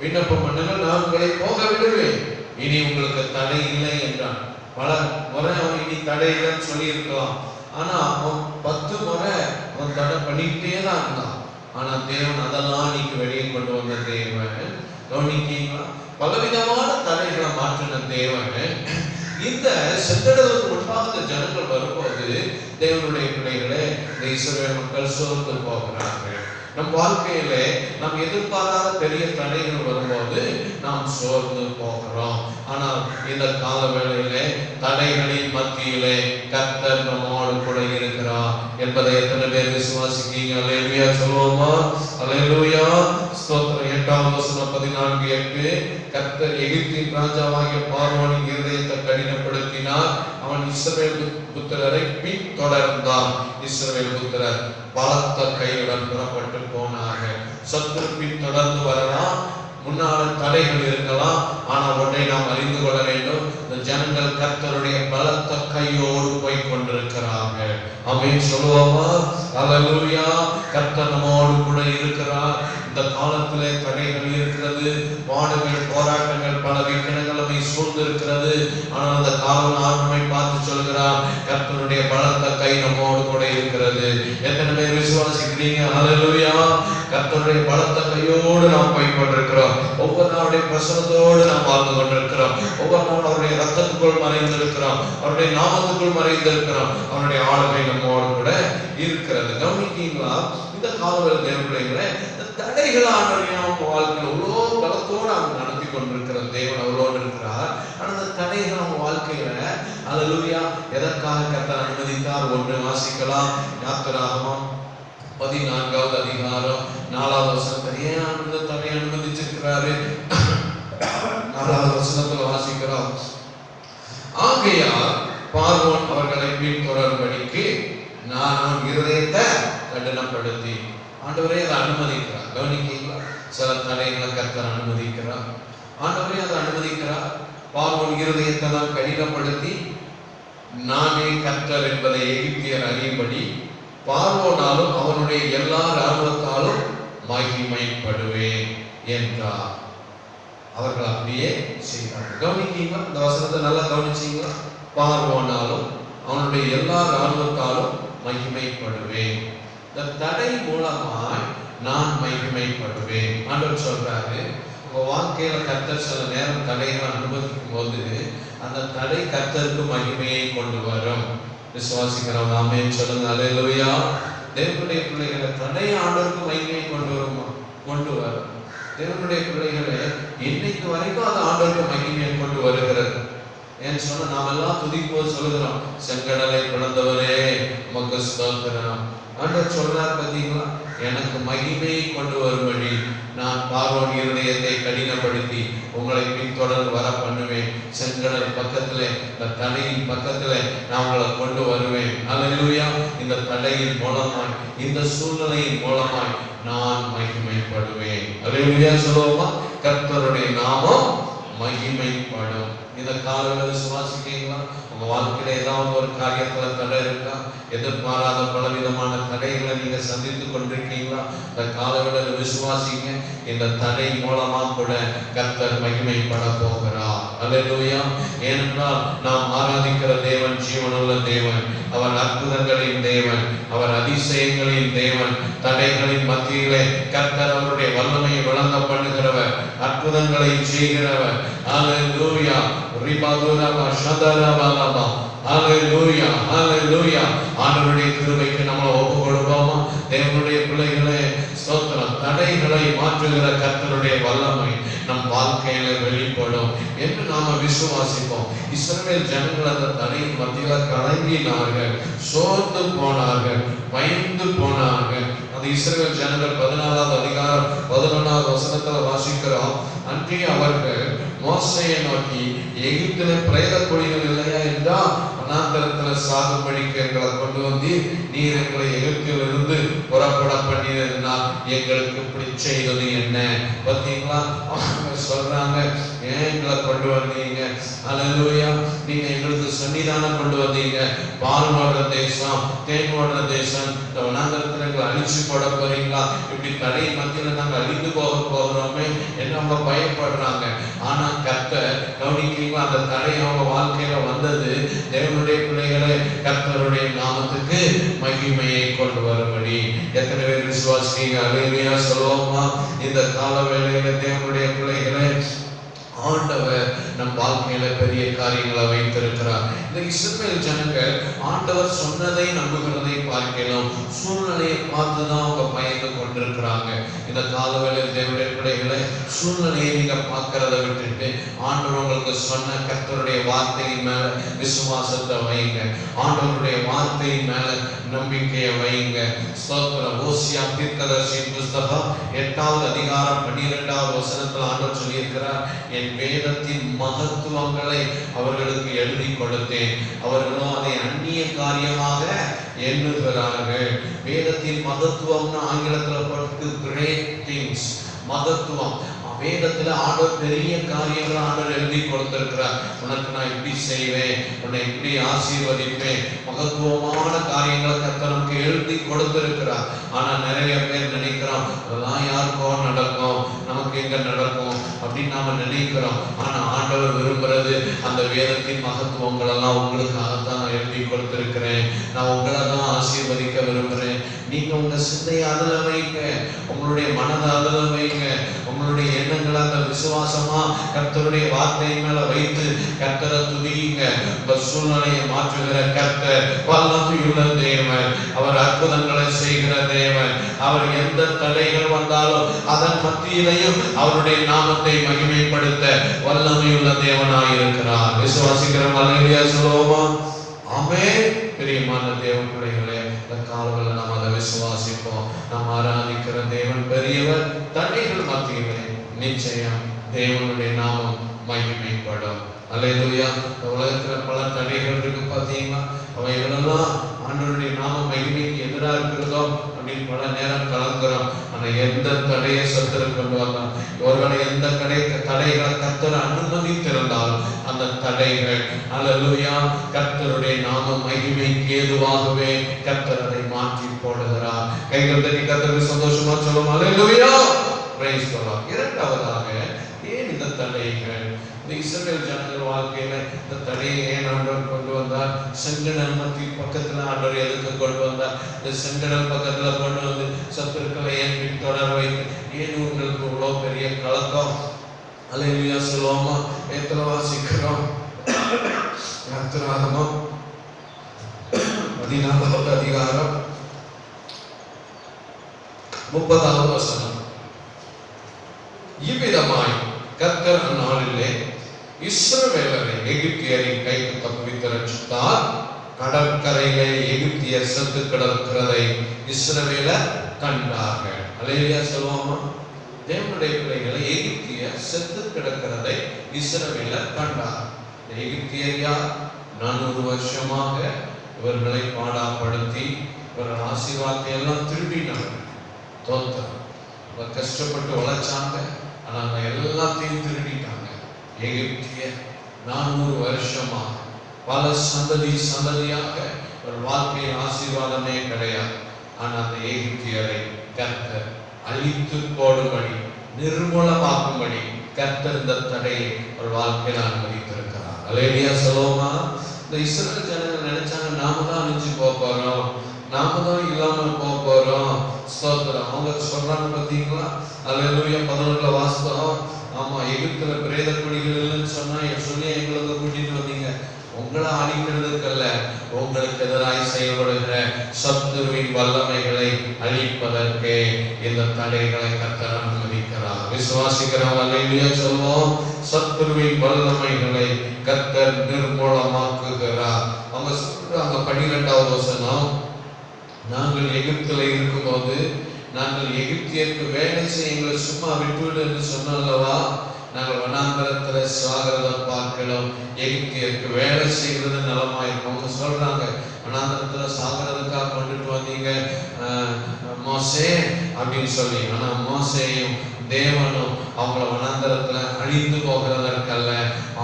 விண்ணப்பம் பண்ணுங்கள், நான் உங்களை போக விடுவேன், இனி உங்களுக்கு தடை இல்லை என்றான். பல முறை அவன் இனி தடை இல்லைன்னு சொல்லி இருக்கலாம். ஆனா அவன் 10 முறை அவன் தடை பண்ணிக்கிட்டே தான் இருந்தான். ஆனா தேவன் அதெல்லாம் நீக்கு வெளியே கொண்டு வந்த தேவன். கவனிக்கீங்களா? பலவிதமான தடைகளை மாற்றின தேவன். இந்த செங்கடலுக்கு முன்பாக ஜனங்கள் வரும்போது தேவனுடைய பிள்ளைகளே, இந்த இஸ்ரவேல் மக்கள் சோர்ந்து போகிறார்கள். நம் வாழ்க்கையிலே நாம் எதிர்பாராத பெரிய தடைகள் வரும்போது நாம் சோர்ந்து போகிறோம். ஆனால் இந்த கால வேளையிலே தடைகளின் மத்தியிலே கர்த்தர் நம்மோடு கூட இருக்கிறார் என்பதை எத்தனை பேர் விசுவாசிக்கீங்க? அல்லேலூயா சொல்லுவோமா? அல்லேலூயா. ஸ்தோத்திரம். 8வது வசனம் 14:8. கர்த்தர் எகிப்தின் ராஜாவாகிய பார்வோனின் இருதயத்தை கடினப்படுத்தினார், அவன் இஸ்ரவேல் புத்திரரை பின்தொடர்ந்தான். இஸ்ரவேல் புத்திரர் பலத்த கையுடன் புறப்பட்டு போனார்கள். சத்துரு பின்தொடர்ந்து வரலாம், முன்னால தடைகள் இருக்கலாம். ஆனா ஒன்றை நாம் அறிந்து கொள்ள வேண்டும், இந்த ஜனங்கள் கர்த்தருடைய பலத்த கையோடு போய் கொண்டிருக்கிறார்கள். ஆமென் சொல்லுவோமா? ஹல்லேலூயா. கர்த்தர் நம்மோடு கூட இருக்கிறார். இந்த காலத்திலே தடைகள் இருக்கிறது, பாடுகள், போராட்டங்கள், பல விக்கினங்கள் நம்மை சூழ்ந்து இருக்கிறது. ஆனால் அந்த காலம் நம்மை பார்த்து சொல்கிறார், கர்த்தருடைய பலத்த கை நம்மோடு கூட இருக்கிறது. எத்தனை பேர் விசுவாசிக்கிறீங்க? ஹல்லேலூயா. கர்த்தருடைய பலத்த கையோடு நாம் போய் கொண்டிருக்கிறோம். ஒவ்வொரு நாளுடைய பிரசனத்தோடு நாம் வாழ்ந்து கொண்டிருக்கிறோம். ஒவ்வொரு நாள் அவருடைய ரத்தத்துக்குள் மறைந்திருக்கிறோம், அவருடைய நாமத்துக்குள் மறைந்திருக்கிறோம். அவருடைய ஆளுமை நம்மோடு கூட இருக்கிறது. கவனிக்கீங்களா? இந்த காலவெளி தேவனுடைய தடைகள் ஆண்டவரின் வாழ்க்கையில் அவ்வளோ பலத்தோடு அவங்க நடத்தி கொண்டிருக்கிற தேவன் அவரோடு இருக்கிறார். ஆனால் அந்த தடைகள் அவங்க வாழ்க்கையில ஹல்லேலூயா எதற்காக கர்த்தர் அனுமதித்தார்? ஒன்று வாசிக்கலாம். யாத்திராகமம் 14வது அதிகாரம் 4வது வசனத்தில் ஏன் அந்த தடை அனுமதிச்சிருக்கிறாரு? 4வது வசனத்தில் வாசிக்கிறோம். ஆகையால் பார்வோன் அவர்களை பின்தொடரும்படிக்கு நான் அவன் இருதயத்தை கடினப்படுத்தி, ஆண்டவரே அதை அனுமதிக்கிறார். கவனிக்கீங்களா? சில தடைகளை கர்த்தர் அனுமதிக்கிறார். ஆண்டவரே அதை அனுமதிக்கிறார். பார்வோன் இருதயத்தை தான் கடினப்படுத்தி, நானே கர்த்தர் என்பதை எகிப்தியர் அறியும்படி பார்வோனாலும் அவனுடைய எல்லா இராணுவத்தாலும் மகிமைப்படுவேன் என்றார். அவர்கள் அப்படியே செய்தார்கள். கவனிக்கீங்களா? இந்த வசனத்தை நல்லா கவனிச்சீங்களா? பார்வோனாலும் அவனுடைய எல்லா இராணுவத்தாலும் மகிமைப்படுவேன். இந்த தடை மூலமாய் நான் மகிமைப்படுவேன். ஆண்டவர் சொல்றாரு, உங்க வாழ்க்கையில கர்த்தர் சில நேரம் தடைகளை அனுமதிக்கும் போது அந்த தடை கர்த்தருக்கு மகிமையை கொண்டு வரும். விசுவாசிக்கிறவங்க ஆமென் சொல்லுங்க. ஹல்லேலூயா. தேவனுடைய பிள்ளைகளை தடை ஆண்டவருக்கு மகிமையை கொண்டு வரும். தேவனுடைய பிள்ளைகளை இன்னைக்கு வரைக்கும் அது ஆண்டவருக்கு மகிமையை கொண்டு வருகிறது. ஏன்னு சொன்னா நாம் எல்லாம் துதிப்போது சொல்லுகிறோம், செங்கடலை பிளந்தவரே உமக்கு ஸ்தோத்திரம். ஆண்டவர் சொல்றார் பார்த்தீங்களா? எனக்கு மகிமையை கொண்டு வரும்படி நான் பார்வோன் இருதயத்தை கடினப்படுத்தி உங்களை பின்தொடர்ந்து வர பண்ணுவேன். செங்கடல் பக்கத்திலே, இந்த தடையின் பக்கத்திலே நான் உங்களை கொண்டு வருவேன். ஹல்லேலூயா. இந்த தடையின் மூலமாய், இந்த சூழ்நிலையின் மூலமாய் நான் மகிமைப்படுவேன். ஹல்லேலூயா சொல்லுவோமா? கர்த்தருடைய நாமம் மகிமைப்படும். இந்த காலையில் விசுவாசிக்கீங்களா? உங்க வாழ்க்கையில ஏதாவது ஒரு காரியத்துல தடை இருக்கா? எதிர்பாராத பலவிதமான தடைகளை நீங்க சந்தித்து கொண்டிருக்கீங்களா? இந்த காலையில் விசுவாசிங்க. இந்த தடை மூலமா கூட கர்த்தர் மகிமைப்பட போகிறார். ஹல்லேலூயா. ஏனென்றால் நாம் ஆராதிக்கிற தேவன் ஜீவனுள்ள தேவன், அவர் அற்புதங்களின் தேவன், அவர் அதிசயங்களின் தேவன். தடைகளின் மத்தியிலே கர்த்தர் அவருடைய வல்லமையை விளங்க பண்ணுகிறவர், அற்புதங்களை செய்கிறவர். ஹல்லேலூயா. ரிபாதுரபா ஷதரபாலபா. ஹல்லேலூயா. ஹல்லேலூயா. ஆண்டவருடைய கிருபைக்கு நம்மளை ஒப்பு கொடுப்போமா? தேவனுடைய பிள்ளைகளே ஸ்தோத்திரம். தடைகளை மாற்றுகிற கர்த்தருடைய வல்லமை நம் வாழ்க்கையில வெளிப்படும் என்று நாம விசுவாசிப்போம். இஸ்ரவேல் ஜனங்கள் அந்த தடையின் மத்தியில் கலங்கினார்கள், சோர்ந்து போனார்கள், பயந்து போனார்கள். அந்த இஸ்ரவேல் ஜனங்கள் 14வது அதிகாரம் 11வது வசனத்துல வாசிக்கிறோம். அன்றைய அவர்கள் மோசேயை நோக்கி, எகிப்திலே பிரேத கொடிகள் இல்லையா என்றால் வனாந்தரத்துல சாகும்படிக்கு எங்களை கொண்டு வந்து நீர் எங்களை எகிப்திலிருந்து புறப்பட பண்ணினால் எங்களுக்கு இப்படி செய்தது என்ன? பார்த்தீங்களா? சொல்றாங்க, ஏன் எங்களை கொண்டு வந்தீங்க? ஹல்லேலூயா. நீங்க எங்களுக்கு சன்னிதானம் கொண்டு வந்தீங்க. பால் ஓடுற தேசம், தேன் ஓடுற தேசம், இந்த வனாந்தரத்துல எங்களை அழிச்சு போட போறீங்களா? இப்படி தடை மத்தியில நாங்க அழிந்து போகிறோமே என்ன அவங்க பயப்படுறாங்க. ஆனா கர்த்தர் கவனிக்கீங்களா? அந்த தடை அவங்க வாழ்க்கையில வந்தது தேவனுடைய பிள்ளைகளை கர்த்தருடைய நாமத்துக்கு மகிமையை கொண்டு வரும்படி. எத்தனை பேர் விசுவாசிங்க? ஹல்லேலூயா சொல்லுவோமா? இந்த கால வேளையில தேவனுடைய பிள்ளைகளை ஆண்டவர் நம் வாழ்க்கையில பெரிய காரியங்களை வைத்திருக்கிறார். இந்த இஸ்ரவேல் ஜனங்கள் ஆண்டவர் சொன்னதை நம்புகிறதை பார்க்கலாம், சூழ்நிலையை பார்த்துதான் அவங்க பயந்து கொண்டிருக்கிறாங்க. இந்த காலவேளையில் தேவனுடைய பிள்ளைகளை சூழ்நிலையை நீங்க பார்க்கிறத விட்டுட்டு ஆண்டவர் உங்களுக்கு சொன்ன கர்த்தருடைய வார்த்தையின் மேல விசுவாசத்தை வைங்க. ஆண்டவருடைய வார்த்தையின் மேல நம்பிக்கையை வைங்க. ஸ்தோத்திரம். ஓசியா தீர்க்கதரிசியின் புஸ்தகம் 8வது அதிகாரம் 12வது வசனத்தில் ஆண்டவர் சொல்லியிருக்கிறார், என் வேதத்தின் மகத்துவங்களை அவர்களுக்கு எழுதி கொடுத்தேன், அவர்களும் அதை அந்நிய காரியமாக எண்ணுகிறார்கள். வேதத்தின் மகத்துவம்னு ஆங்கிலத்தில் போட்டு கிரேட் திங்ஸ், மகத்துவம். வேதத்துல ஆண்டவர் பெரிய காரியங்களை ஆண்டவர் எழுதி கொடுத்திருக்கிறார். உனக்கு நான் இப்படி செய்வேன், உன்னை இப்படி ஆசீர்வதிப்பேன், மகத்துவமான காரியங்களை கர்த்தர் நமக்கு எழுதி கொடுத்திருக்கிறார். ஆனா நிறைய பேர் நினைக்கிறோம் அதெல்லாம் யாருக்கோ நடக்கும், நமக்கு எங்க நடக்கும் அப்படின்னு நாம நினைக்கிறோம். ஆனா ஆண்டவர் விரும்புறது அந்த வேதத்தின் மகத்துவங்கள் எல்லாம் உங்களுக்காகத்தான் நான் எழுதி கொடுத்திருக்கிறேன். நான் உங்களை தான் ஆசீர்வதிக்க விரும்புறேன். நீங்க உங்க சிந்தையை அதுல வைங்க, உங்களுடைய மனதை அதுல வைங்க, உங்களுடைய எண்ணங்களை அந்த விசுவாசமா கர்த்தருடைய வார்த்தை மேல வைத்து கர்த்தரை துதியுங்க. உங்க சூழ்நிலையை மாற்றுகிற கர்த்தர் வல்லமையுள்ள தேவன், அவர் அற்புதங்களை செய்கிற தேவன். அவர் எந்த தடைகள் வந்தாலும் அதன் மத்தியிலையும் அவருடைய நாமத்தை மகிமைப்படுத்த வல்லமையுள்ள தேவனாயிருக்கிறார். விசுவாசிக்கிறோம். அல்லேலூயா சொல்லுவோமா? ஆமென். பிரியமான தேவன் பிள்ளைகளே, இந்த காலங்களில் நாம் அதை விசுவாசிப்போம். நாம் ஆராதிக்கிற தேவன் பெரியவர். தடைகள் மத்தியிலே நிச்சயம் தேவனுடைய நாமம் மகிமைப்படும். அல்லேலூயா. இந்த உலகத்துல பல தடைகள் இருக்கு பார்த்தீங்களா? அவைகளெல்லாம் ஆண்டவருடைய நாம மகிமைக்கு எதிராக இருக்கிறதோ அப்படின்னு பல நேரம் கலங்குறோம். ஆனா எந்த தடையை சத்துரு கொண்டு வரலாம், இவர்களை எந்த தடைகளை கர்த்தர் அனுமதித்திருந்தால் அந்த தடைகள் அல்லேலூயா கர்த்தருடைய நாம மகிமைக்கு ஏதுவாகவே கர்த்தர் அதை மாற்றி போடுகிறார். கைகள் தட்டி கர்த்தருக்கு சந்தோஷமா சொல்லுவோம். அல்லேலூயா. Praise the Lord. இரண்டாவதாக, ஏன் இந்த தடைகள்? இந்த இஸ்ரவேல் ஜனங்கள் வாழ்க்கையில இந்த தடையை ஏன் ஆண்டவர் கொண்டு வந்தார்? செங்கடல் மத்தி பக்கத்துல ஆண்டவர் எதுக்கு கொண்டு வந்தார்? இந்த செங்கடல் பக்கத்துல கொண்டு வந்து சத்துருக்களை ஏன் பின்தொடர வைத்து, ஏன் உங்களுக்கு இவ்வளவு பெரிய கலக்கம்? அல்லேலூயா சொல்லுவோமா? எத்தனை வாசிக்கிறோம்? யாத்திராகமம் 14வது அதிகாரம் 30வது வசனம். இவ்விதமாய் கர்த்தர் அந்நாளிலே இஸ்ரவேலரை எகிப்தியரின் கைக்கு தப்புவித்து ரட்சித்தார். கடற்கரையிலே எகிப்தியர் செத்து கிடக்கிறதை இஸ்ரவேலர் கண்டார்கள். அல்லேலூயா சொல்லுவோமா? தேவனுடைய பிள்ளைகளை எகிப்தியர் செத்து கிடக்கிறதை இஸ்ரவேலர் கண்டார். எகிப்தியர் யார்? 400 வருஷமாக இவர்களை பாடாப்படுத்தி இவர்கள் ஆசீர்வாதத்தை எல்லாம் திருடினாங்க. தோத்தம். கஷ்டப்பட்டு உழைச்சாங்க, ஆனா எல்லாத்தையும் திருடிட்டாங்க. எகிப்தியர் 400 வருஷமா பல சந்ததியாக ஒரு வாழ்க்கையில் ஆசீர்வாதமே கிடையாது. ஆனா அந்த எகிப்தியரை கர்த்தர் அழித்து போடும்படி, நிர்மூலமாக்கும்படி கர்த்தர் இந்த தடையை ஒரு வாழ்க்கையில் அனுமதித்திருக்கிறார். அல்லேலூயா சொல்லுவோமா? இந்த இஸ்ரவேல் ஜனங்கள் நினைச்சாங்க நாம தான் அழிஞ்சு போறோம், நாம தான் இல்லாம போறோம். ஸ்தோத்திரம். அவங்க சொல்றாங்க பார்த்தீங்களா? அல்லேலூயா. 11ல வாசிக்கிறோம். ஆமா, எகிப்துல பிரேத குழிகள் இல்லைன்னு சொன்னா சொல்லி எங்களுக்கு கூட்டிட்டு வந்தீங்க. உங்களை அழிக்கிறதுக்கல்ல, உங்களுக்கு எதிராக செயல்படுகிற சத்துருவின் வல்லமைகளை அழிப்பதற்கே இந்த தடைகளை கர்த்தர் அனுமதிக்கிறார். விசுவாசிக்கிறோம். அல்லேலூயா சொல்வோம். சத்துருவின் வல்லமைகளை கர்த்தர் நிர்மூலமாக்குகிறார். அவங்க சொல்றாங்க 12வது வசனம். நாங்கள் எகிப்துல இருக்கும்போது நாங்கள் எகிப்தியருக்கு வேலை செய்ய எங்களை சும்மா விட்டுவிடு என்று சொன்னல்லவா? நாங்கள் வனாந்தரத்துல சாகிறத பார்க்கலாம், எகிப்தியருக்கு வேலை செய்கிறது நலமாயிருக்கும். அவங்க சொல்றாங்க வனாந்தரத்துல சாகிறதுக்காக கொண்டுட்டு வந்தீங்க மோசே அப்படின்னு சொல்லி. ஆனா மோசேயும் தேவனும் அவங்கள வனாந்தரத்துல அழிந்து போகிறதற்கல்ல,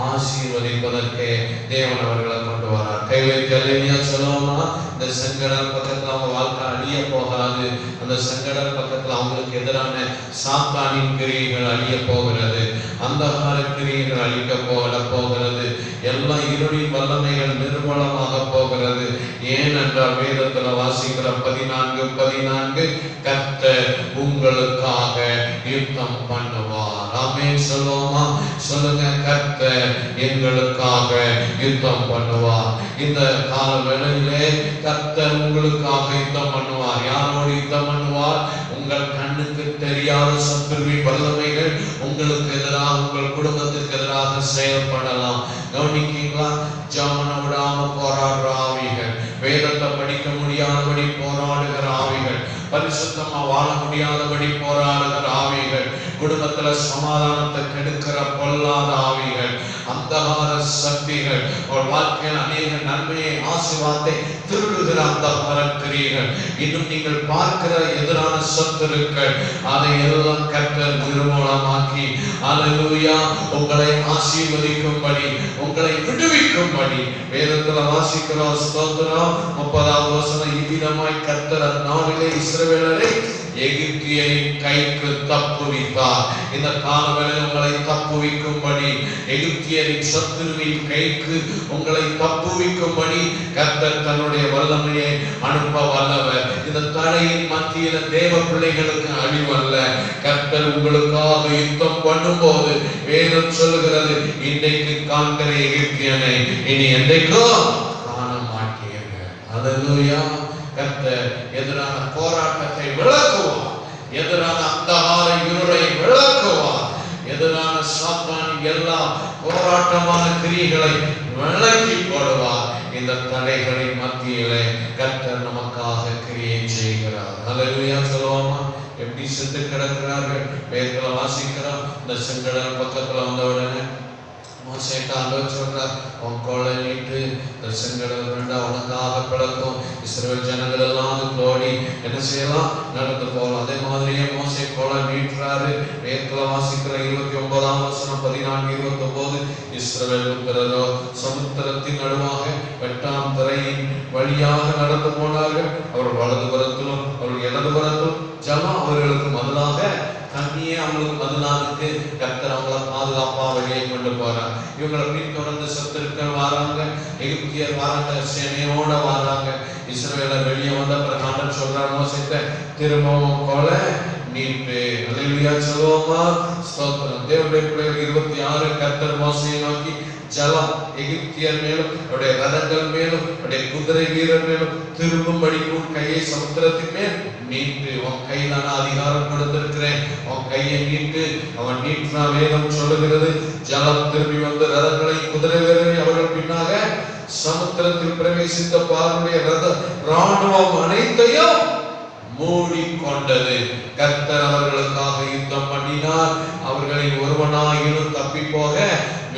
ஆசீர்வதிப்பதற்கே தேவன் அவர்களை கொண்டு வரார். கைவைக்கு அல்லேலூயா சொல்லுவோமா? இந்த செங்கடல் பக்கத்துல அவங்க வாழ்க்கை அழிய போகாது. அந்த செங்கடல் பக்கத்துல அவங்களுக்கு எதிரான சாத்தானின் கிரியைகள் அழிய போகிறது, அந்தகார கிரியைகள் அழிக்க போகிறது, எல்லா இருளின் வல்லமைகள் நிர்மூலமாக போகிறது. ஏனென்றால் வேதத்துல வாசிக்கிற 14:14 கர்த்தர் உங்களுக்காக யுத்தம் பண்ணுவார். ஆமென் சொல்லுவோமா? சொல்லுங்க. கர்த்தர் எங்களுக்காக யுத்தம் பண்ணுவார். இந்த கால வேளையிலே கர்த்தர் உங்களுக்காக யுத்தம் பண்ணுவார். யாரோடு யுத்தம் பண்ணுவார்? உங்கள் கண்ணுக்கு தெரியாத சத்துருவின் வல்லமைகள் உங்களுக்கு எதிராக, உங்கள் குடும்பத்துக்கு எதிராக செயல்படலாம். கவனிக்கீங்களா? ஜாமன விடாம போராடுற ஆவிகள், வேதத்தை படிக்க முடியாதபடி போராடுகிற ஆவிகள், பரிசுத்தமா வாழ முடியாதபடி போராடுகிற ஆவிகள், குடும்பத்துல சமாதானத்தை கெடுக்கிற பொல்லாத ஆவிகள், அந்தகார சக்திகள், ஒரு வாழ்க்கையில் அநேக நன்மையை ஆசீர்வாதத்தை திருடுகிற அந்தகார கிரியைகள், இன்னும் நீங்கள் பார்க்கிற எதிரான சத்துருக்கள், அதை எல்லாம் கர்த்தர் நிர்மூலமாக்கி அல்லேலூயா உங்களை ஆசீர்வதிக்கும்படி, உங்களை விடுவிக்கும்படி வேதத்துல வாசிக்கிறோம். ஸ்தோத்திரம். 30வது வசனம், இவ்விதமாய் கர்த்தர் அந்நாளிலே இஸ்ரவேலரை எகிப்தியரின் கைக்கு தப்புவித்தார். இந்த காலவேளை உங்களை தப்புவிக்கும்படி, எகிப்தியரின் சத்துருவின் கைக்கு உங்களை தப்புவிக்கும்படி கர்த்தர் தன்னுடைய வல்லமையை அனுப்ப வல்லவர். இந்த தடையின் மத்தியில தேவ பிள்ளைகளுக்கு அழிவல்ல. கர்த்தர் உங்களுக்காக யுத்தம் பண்ணும்போது வேதம் சொல்லுகிறது, இன்றைக்கு காண்கிற எகிப்தியனை இனி என்றைக்கும் காண மாட்டீர்கள். அல்லேலூயா. கர்த்தர் எதிரான போராட்டத்தை விளக்குவார், எதிரான அந்தகார இருளை விளக்குவார், எதிரான சாத்தானின் எல்லா போராட்டமான கிரியைகளை விளக்கி போடுவார். இந்த தடைகளின் மத்தியிலே கர்த்தர் நமக்காக கிரியை செய்கிறார். அல்லேலூயா சொல்லுவோமா? எப்படி செத்து கிடக்கிறார்கள் வேதத்துல வாசிக்கிறோம். இந்த செங்கடல் பக்கத்துல வந்த உடனே சொல்றார், உன் கோலை நீட்டு, இந்த செங்கடல் வேண்டா உனக்காக பிளக்கும், இஸ்ரவேல் ஜனங்கள் எல்லாம் ஓடி என்ன செய்யலாம், நடந்து போகலாம். அதே மாதிரியே மோசே கோலை நீட்டுறாரு. வேதத்துல வாசிக்கிற 29ஆம் வசனம் 14, 29, இஸ்ரவேல் புத்திரரோ சமுத்திரத்தின் நடுவாக வெட்டாம் திரையின் வழியாக நடந்து போனார்கள். அவர் வலது புறத்திலும் அவர் இடது புறத்திலும் ஜலம் அவர்களுக்கு பதிலாக தண்ணியே அவங்களுக்கு பதிலாக கர்த்தர் அவங்கள பாதுகாப்பா வெளியே கொண்டு போறாங்க. இவங்களை பின்தொடர்ந்து சத்துருக்கள் வராங்க, எகிப்தியர் வராங்க, சேனையோட வராங்க. இஸ்ரவேலர் வெளியே வந்த பிறகு ஆண்டவர் சொல்றார் மோசேட்ட, திரும்பவும் கோலை நீட்டு. அல்லேலூயா சொல்லுவோமா? ஸ்தோத்திரம். தேவனுடைய பிள்ளைகள் 26 கர்த்தர் மோசேயை நோக்கி ஜலம் எகிப்தியர் மேலும் அவருடைய ரதங்கள் மேலும் அவருடைய குதிரை வீரர் மேலும் திரும்பும்படி உன் கையை சமுத்திரத்தின் மேல் நீட்டு. உன் கையில் நான் அதிகாரம் கொடுத்திருக்கிறேன், உன் கையை நீட்டு. அவன் நீட்டினா வேதம் சொல்லுகிறது, ஜலம் திரும்பி வந்து ரதங்களை குதிரை வீரரை அவர்கள் பின்னாக சமுத்திரத்தில் பிரவேசித்த பார்வனுடைய ரத ராணுவம் அனைத்தையும் மூடிக்கொண்டது. கர்த்தர் அவர்களுக்காக யுத்தம் பண்ணினார். அவர்களில் ஒருவனாயினும் தப்பி போக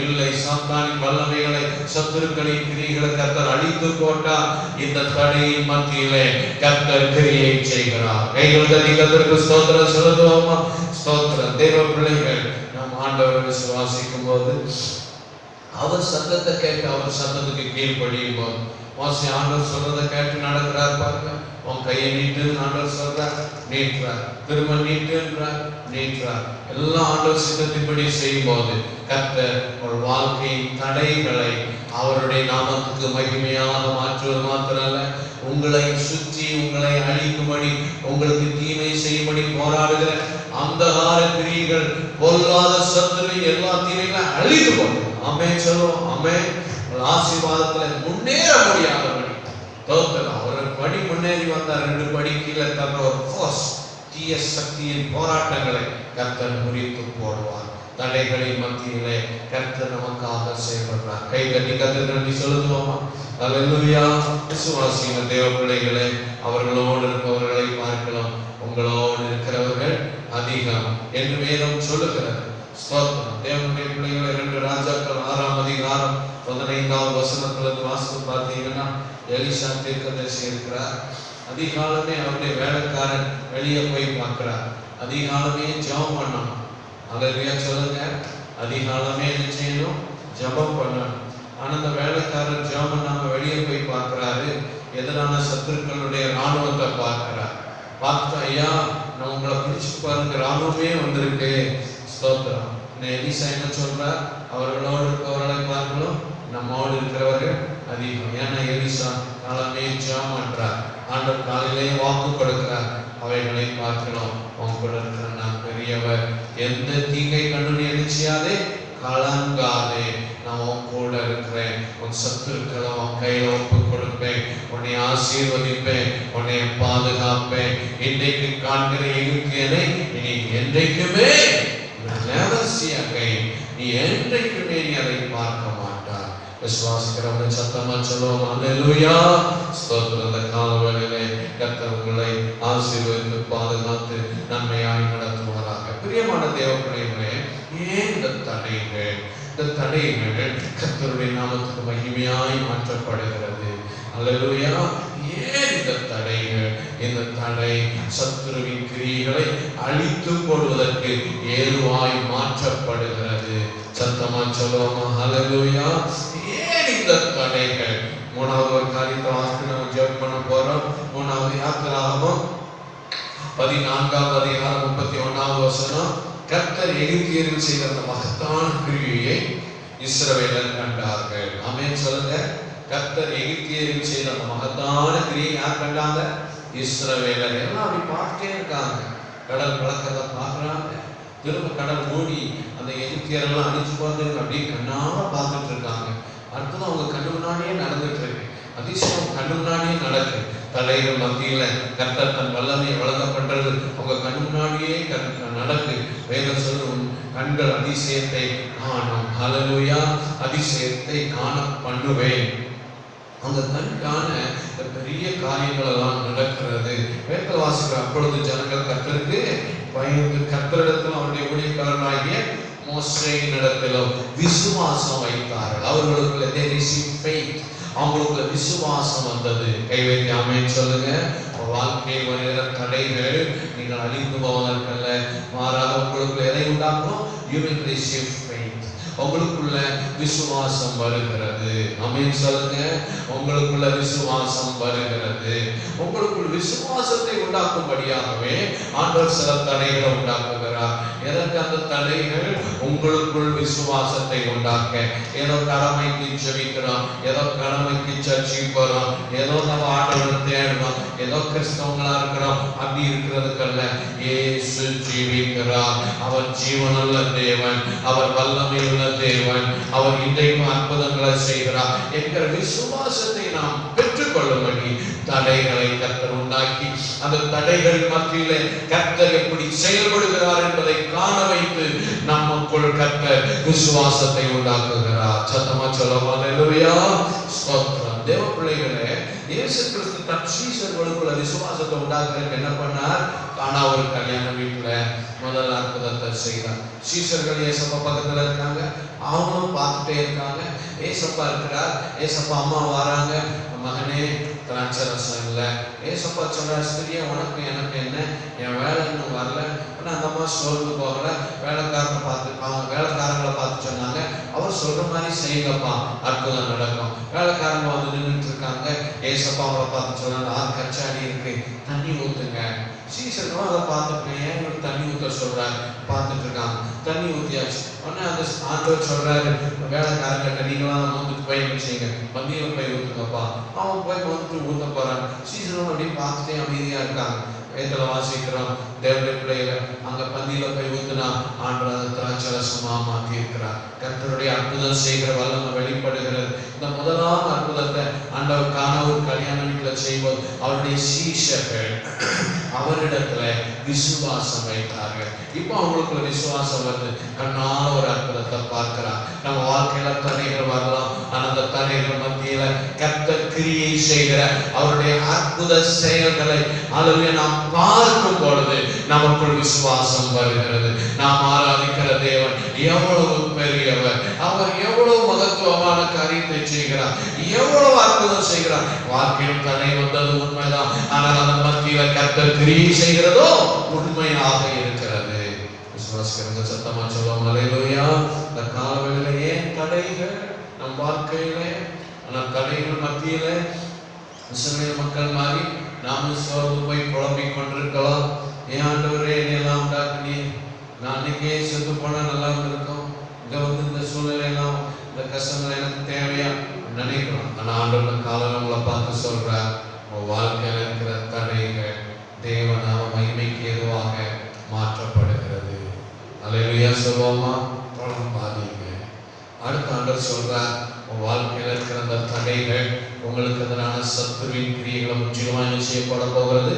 இல்லை. சாத்தானின் வல்லமைகளை, சத்துருக்களின் கிரியைகளை கர்த்தர் அழித்து போட்டார். இந்த தடையின் மத்தியிலே கர்த்தர் கிரியை செய்கிறார். கைகள் தட்டி கர்த்தருக்கு ஸ்தோத்திரம் செலுத்துவோமா? ஸ்தோத்திரம். தேவ பிள்ளைகள், நாம் ஆண்டவரை விசுவாசிக்கும் போது அவர் சத்தத்தை கேட்டு அவர் சத்தத்துக்கு கீழ்ப்படியும் போது மோசே ஆண்டவர் சொல்றதை கேட்டு நடக்கிறார். பாருங்க, உன் கையை நீட்டு ஆண்டவர் சொல்றார், நீட்டுறார். திரும்ப நீட்டுன்றார், நீட்டுறார். எல்லாம் ஆண்டவர் சித்தத்தின்படி செய்யும் போது கர்த்தர் ஒரு வாழ்க்கையின் தடைகளை அவருடைய நாமத்துக்கு மகிமையாக மாற்றுவது மாத்திரமல்ல, உங்களை சுற்றி உங்களை அழிக்கும்படி, உங்களுக்கு தீமை செய்யும்படி போராடுகிற அந்தகார கிரியைகள், பொல்லாத சத்துரு எல்லா தீமைகளை அழித்து போடுவோம். ஆமென் சொல்லுவோம். ஆமென். ஆசீர்வாதத்துல முன்னேற முடியாதபடி தோத்தலாம். ஒரு படி முன்னேறி வந்தார், 2 படி கீழே தர ஒரு ஃபோர்ஸ், தீய சக்தியின் போராட்டங்களை கர்த்தர் முறித்து போடுவார். தடைகளின் மத்தியிலே கர்த்தர் நமக்காக செயல்படுறார். கை கட்டி கர்த்தர் நன்றி செலுத்துவோமா? அல்லேலூயா. விசுவாசிகள் தேவ பிள்ளைகளே, அவர்களோடு இருப்பவர்களை பார்க்கலாம், உங்களோடு இருக்கிறவர்கள் அதிகம் என்று வேதம் சொல்லுகிறது. ஸ்தோத்திரம். தேவனுடைய பிள்ளைகளை 2 ராஜாக்கள் 6ஆம் அதிகாரம் 15வது வசனத்திலிருந்து வாசித்து பார்த்தீங்கன்னா, எலிசா தீர்க்கதரிசி இருக்கிறார். அதிகாலமே அவருடைய வேலைக்காரன் வெளியே போய் பார்க்கிறார். அதிகாலமே ஜெபம் பண்ணணும். அல்லேலூயா சொல்லுங்க. அதிகாலமே என்ன செய்யணும்? ஜெபம் பண்ணணும். ஆனா அந்த வேலைக்காரன் ஜெபம் பண்ணாம வெளியே போய் பார்க்கிறாரு. எதிரான சத்துருக்களுடைய ராணுவத்தை பார்க்கிறார். பார்த்து, ஐயா நான் உங்களை பிடிச்சு பாருங்க, ராணுவமே வந்திருக்கு. ஸ்தோத்திரம். எலிசா என்ன சொல்றார்? அவர்களோடு இருப்பவர்களை பார்க்கணும், நம்மோடு இருக்கிறவர்கள் அதிகம். ஏன்னா எலிசா காலமே ஜெபம் பண்றார். ஆண்டவர் காலையிலேயே வாக்கு கொடுக்கிறார், அவைகளை பார்க்கணும். உன் கூட இருக்கிற நான் பெரியவர், எந்த தீங்கை கண்டு நினைச்சியாதே, கலங்காதே, நான் உன் கூட இருக்கிறேன். உன் சத்துருக்களை உன் கையில ஒப்பு கொடுப்பேன், உன்னை ஆசீர்வதிப்பேன், உன்னை பாதுகாப்பேன். இன்றைக்கு காண்கிற எகிப்தியனை இனி என்றைக்குமே நீ என்றைக்குமே நீ அதை பார்க்க மாட்டார். விசுவாசிக்கிறவங்க சத்தமா சொல்லுவோம். அல்லேலூயா. ஸ்தோத்திரம். இந்த காலவேளையிலே கர்த்தர் உங்களை ஆசீர்வதித்து பாதுகாத்து நன்மையாய் நடத்துவாராக. பிரியமான தேவ பிள்ளைகளே, ஏன் இந்த தடைகள்? இந்த தடைகள் கர்த்தருடைய நாமத்துக்கு மகிமையாய் மாற்றப்படுகிறது. அல்லேலூயா. ஏன் இந்த தடைகள்? இந்த தடை சத்துருவின் கிரியைகளை அழித்து போடுவதற்கு ஏதுவாய் மாற்றப்படுகிறது. சத்தமா சொல்லுவோமா? அல்லேலூயா. ஏன் இந்த தடைகள்? மூணாவது ஒரு காரியத்தை வாசித்து நம்ம ஜெபம் பண்ண போறோம். மூணாவது யாத்திராகமம் 14ஆம் அதிகாரம் 31ஆவது வசனம். கர்த்தர் எகிப்தியரில் செய்த அந்த மகத்தான கிரியையை இஸ்ரவேலர் கண்டார்கள். ஆமென் சொல்லுங்க. கர்த்தர் எகிப்தியரில் செய்த அந்த மகத்தான கிரியை யார் கண்டாங்க? இஸ்ரவேலர். எல்லாம் அப்படி பார்த்துட்டே இருக்காங்க. கடல் கலக்கிறத பார்க்குறாங்க. திரும்ப கடல் மூடி அந்த எகிப்தியரெல்லாம் அடிச்சு பார்த்து அப்படியே கண்ணாம பார்த்துட்டு இருக்காங்க. அடுத்தது அவங்க கண்ணு முன்னாடியே நடந்துட்டு இருக்கு. அதிசயம் கண்ணு முன்னாடியே நடக்கு. தலைகள் மத்தியில கர்த்தர் தன் வல்லமையை வழங்க பண்றது அவங்க கண்ணு முன்னாடியே நடக்கு. வேதம் சொல்லும் கண்கள் அதிசயத்தை காணும். ஹல்லேலூயா. அதிசயத்தை காண பண்ணுவேன். அந்த கண்காண பெரிய காரியங்கள் எல்லாம் நடக்கிறது. வேத வாசிக்கிற அப்பொழுது ஜனங்கள் கர்த்தருக்கு பயந்து கர்த்தரிடத்திலும் அவருடைய ஊழியக்காரனாகிய மோசேயினிடத்திலும் விசுவாசம் வைத்தார்கள். அவர்களுக்குள்ள they received faith. அவங்களுக்குள்ள விசுவாசம் வந்தது. கை வைத்து ஆமென் சொல்லுங்க. வாழ்க்கையில் வருகிற தடைகள் நீங்கள் அழிந்து போவதற்கல்ல, மாறாக உங்களுக்குள்ள எதை உண்டாக்கும்? You will receive faith. உங்களுக்குள்ள விசுவாசம் வருகிறது. ஆமென் சொல்லுங்க. உங்களுக்குள்ள விசுவாசம் வருகிறது. உங்களுக்குள் விசுவாசத்தை உண்டாக்கும்படியாகவே ஆண்டவர் சில தடைகளை உண்டாக்குகிறார். எதற்கு அந்த தடைகள்? உங்களுக்குள் விசுவாசத்தை உண்டாக்க. ஏதோ கடமைக்கு ஜெபிக்கிறோம், ஏதோ கடமைக்கு சர்ச்சைக்கு போறோம், ஏதோ நம்ம ஆண்டவரை தேடுறோம், ஏதோ கிறிஸ்தவங்களா இருக்கிறோம். அப்படி இருக்கிறதுக்கல்ல. இயேசு ஜீவிக்கிறார். அவர் ஜீவனுள்ள தேவன், அவர் வல்லமையுள்ள தேவன், அவர் இன்றைக்கும் அற்புதங்களை செய்கிறார் என்கிற விசுவாசத்தை நாம் பெற்றுக்கொள்ளும்படி தடைகளை கர்த்தர் உண்டாக்கி அந்த தடைகள் மத்தியிலே கர்த்தர் எப்படி செயல்படுகிறார் என்பதை காண வைத்து நமக்குள் கர்த்தர் விசுவாசத்தை உண்டாக்குகிறார். சத்தமா சொல்லுவோம். அல்லேலூயா. ஸ்தோத்திரம். தேவ பிள்ளைகளே, இயேசு கிறிஸ்து தன் சீஷர்களுக்குள்ள விசுவாசத்தை உண்டாக்குறதுக்கு என்ன பண்ணார்? கானா ஒரு கல்யாண வீட்டுல முதல் அற்புதத்தை செய்தார். சீஷர்கள் ஏசப்பா பக்கத்துல இருக்காங்க, அவங்களும் பார்த்துட்டே இருக்காங்க. ஏசப்பா இருக்கிறார். ஏசப்பா அம்மா வராங்க. மகனே திராட்சை ரசம் இல்லை. ஏசப்பா சொல்றார், ஸ்திரியா உனக்கு எனக்கு என்ன? என் வேலை இன்னும் வரல. ஆனால் அந்த அம்மா சோர்ந்து போகல. வேலைக்காரங்களை பார்த்து சொன்னாங்க, அவர் சொல்ற மாதிரி செய்யுங்கப்பா, அற்புதம் நடக்கும். வேலைக்காரங்க வந்து நின்றுட்டு இருக்காங்க. ஏசப்பா அவரை பார்த்து சொன்னாங்க, கச்சாடி இருக்கு, தண்ணி ஊத்துங்க. சீசர்களும் அதை பார்த்துட்டு ஏன் இவர் தண்ணி ஊற்ற சொல்றாரு பார்த்துட்டு இருக்காங்க. தண்ணி ஊற்றியாச்சு. உடனே அந்த ஆண்டவர் சொல்றாரு, வேலைக்காரங்கிட்ட நீங்களாம் வந்துட்டு போய் செய்யுங்க, மந்தியில போய் ஊத்துங்கப்பா. அவன் போய் வந்துட்டு ஊத்த போறான். சீசர்களும் அப்படின்னு பார்த்துட்டே அமைதியா இருக்காங்க. வேதத்துல வாசிக்கிறோம், தேவனுடைய பிள்ளைகளை அங்க பந்தியில போய் ஊத்துனா ஆண்டவர் திராட்சை ரசமா மாற்றி இருக்கிறார். கர்த்தருடைய அற்புதம் செய்கிற வல்லமை வெளிப்படுகிறது. இந்த முதலாம் அற்புதத்தை ஆண்டவர் கானா ஒரு கல்யாண வீட்டுல செய்வோம். அவருடைய சீஷர்கள் அவரிடத்துல விசுவாசம் வைத்தார்கள். இப்போ அவங்களுக்குள்ள விசுவாசம் வருது. கண்ணால ஒரு அற்புதத்தை பார்க்கிறார். நம்ம வாழ்க்கையில தடைகள் வரலாம். அந்த தடைகள் மத்தியில கர்த்தர் கிரியை செய்கிற அவருடைய அற்புத செயல்களை அல்லது நாம் பார்க்கும் பொழுது நமக்குள் விசுவாசம் வருகிறது. நாம் ஆராதிக்கிற தேவன் எவ்வளவு பெரியவர், அவர் எவ்வளவு மகத்துவமான காரியத்தை செய்கிறார், எவ்வளவு அற்புதம் செய்கிறார். வாழ்க்கையில் தடை வந்தது உண்மைதான். ஆனால் அதன் மத்தியில கர்த்தர் கிரியை செய்கிறதோ உண்மையாக இருக்கிறது. விசுவாசிக்கிறவங்க சத்தமா சொல்லுவோம். அல்லேலூயா. இந்த காலவெளியில ஏன் தடைகள் நம் வாழ்க்கையிலே? ஆனால் தடைகள் மத்தியில இஸ்ரவேல் மக்கள் மாதிரி நாமும் சோர்ந்து போய் குழம்பிக் கொண்டிருக்கலாம். ஏன் ஆண்டவரே என்னெல்லாம் உண்டாக்குனீ? நான் அன்னைக்கே செத்து போனா நல்லா இருந்திருக்கும். இங்க வந்து இந்த சூழ்நிலையெல்லாம் இந்த கஷ்டங்கள் எனக்கு தேவையா நினைக்கிறோம். ஆனால் ஆண்டவர் காலம் உங்களை பார்த்து சொல்றார், உங்க வாழ்க்கையில இருக்கிற தடைகள் தேவனாம மகிமைக்கு எதுவாக மாற்றப்படுகிறது. அல்லேலூயா சொல்லுவோமா? குழம்பாதீங்க. அடுத்த ஆண்டவர் சொல்றார், உங்க வாழ்க்கையில இருக்கிற அந்த தடைகள் உங்களுக்கு எதிரான சத்துருவின் கிரியைகளை முற்றிலுமாக செய்யப்பட போகிறது,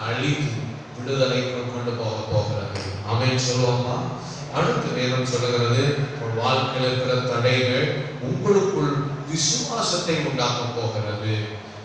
அழித்து விடுதலைக்குள் கொண்டு போக போகிறது. ஆமென் சொல்லுவோமா? அடுத்து வேதம் சொல்லுகிறது, உங்கள் வாழ்க்கையில் இருக்கிற தடைகள் உங்களுக்குள் விசுவாசத்தை உண்டாக்க போகிறது.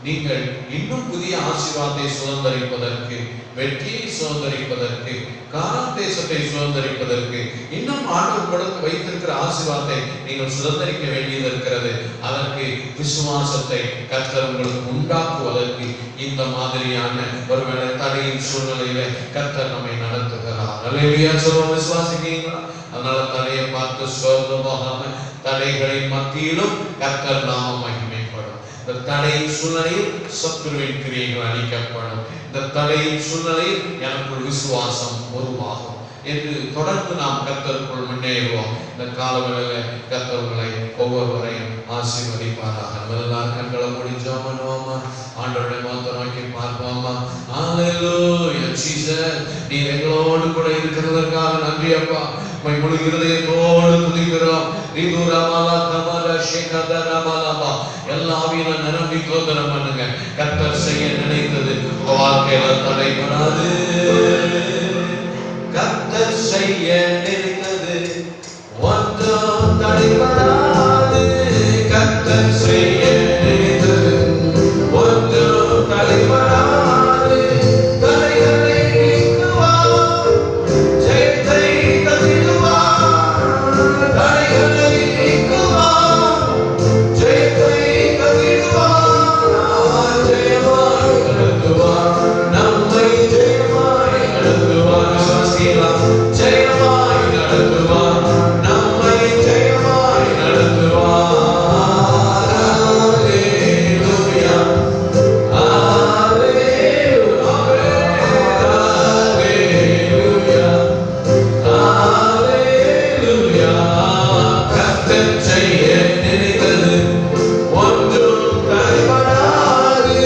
நீங்கள் இன்னும் புதிய ஆசீர்வாதத்தை சுதந்திரிப்பதற்கு, வெற்றியை சுதந்திரிப்பதற்கு, கானான் தேசத்தை சுதந்திரிப்பதற்கு, இன்னும் ஆண்டவர் கொடுத்து வைத்திருக்கிற ஆசீர்வாதத்தை நீங்கள் சுதந்திரிக்க வேண்டியது இருக்கிறது. அதற்கு விசுவாசத்தை கர்த்தர் உங்களுக்கு உண்டாக்குவதற்கு இந்த மாதிரியான ஒருவேளை தடையின் சூழ்நிலையில கர்த்தர் நம்மை நடத்துகிறார். அல்லேலூயா சொல்லுவோம். விசுவாசிக்கிறீங்களா? அதனால தடையை பார்த்து சோர்ந்து போகாம தடைகளின் மத்தியிலும் கர்த்தர் நாமம் மகிமைப்படும். இந்த தடையின் சூழ்நிலையில் சத்துருவின் கிரியைகள் அழிக்கப்படும். இந்த தடையின் சூழ்நிலையில் எனக்குள் விசுவாசம் உருவாகும் என்று தொடர்ந்து நாம் கர்த்தருக்குள் முன்னேறுவோம். இந்த காலவெளியில் கர்த்தர்களை ஒவ்வொருவரையும் ஆசீர்வதிப்பாராக. எல்லாரும் கண்களை மூடி ஜெபம் பண்ணுவோமா? ஆண்டவருடைய முகத்தை நோக்கி பார்ப்போமா? ஹல்லேலூயா ஜீசஸ், நீர் எங்களோடு கூட இருக்கிறதற்காக நன்றி அப்பா. உம்மை முழு இருதயத்தோடு துதிக்கிறோம். எல்லா ஆவியில நிரம்பி தோத்திரம் பண்ணுங்க. கர்த்தர் செய்ய நினைத்தது உங்க வாழ்க்கையில தடைபடாது. கர்த்தர் செய்ய நினைத்தது ஒன்றும் தடைபடாது. கர்த்தர் செய்ய நினைத்தது ஒன்றும் தடைபடாது. தடைகளை நீக்குவார், ஜெயத்தை தந்திடுவார். தடைகளை நீக்குவார், ஜெயத்தை தந்திடுவார். ஜெயமாய் நடத்துவார், நம்மை ஜெயமாய் நடத்துவார். ஜெயமாய் நடத்துவார், நம்மை ஜெயமாய் நடத்துவார். அல்லேலூயா, அல்லேலூயா, அல்லேலூயா. கர்த்தர் செய்ய நினைத்தது ஒன்றும் தடைபடாது.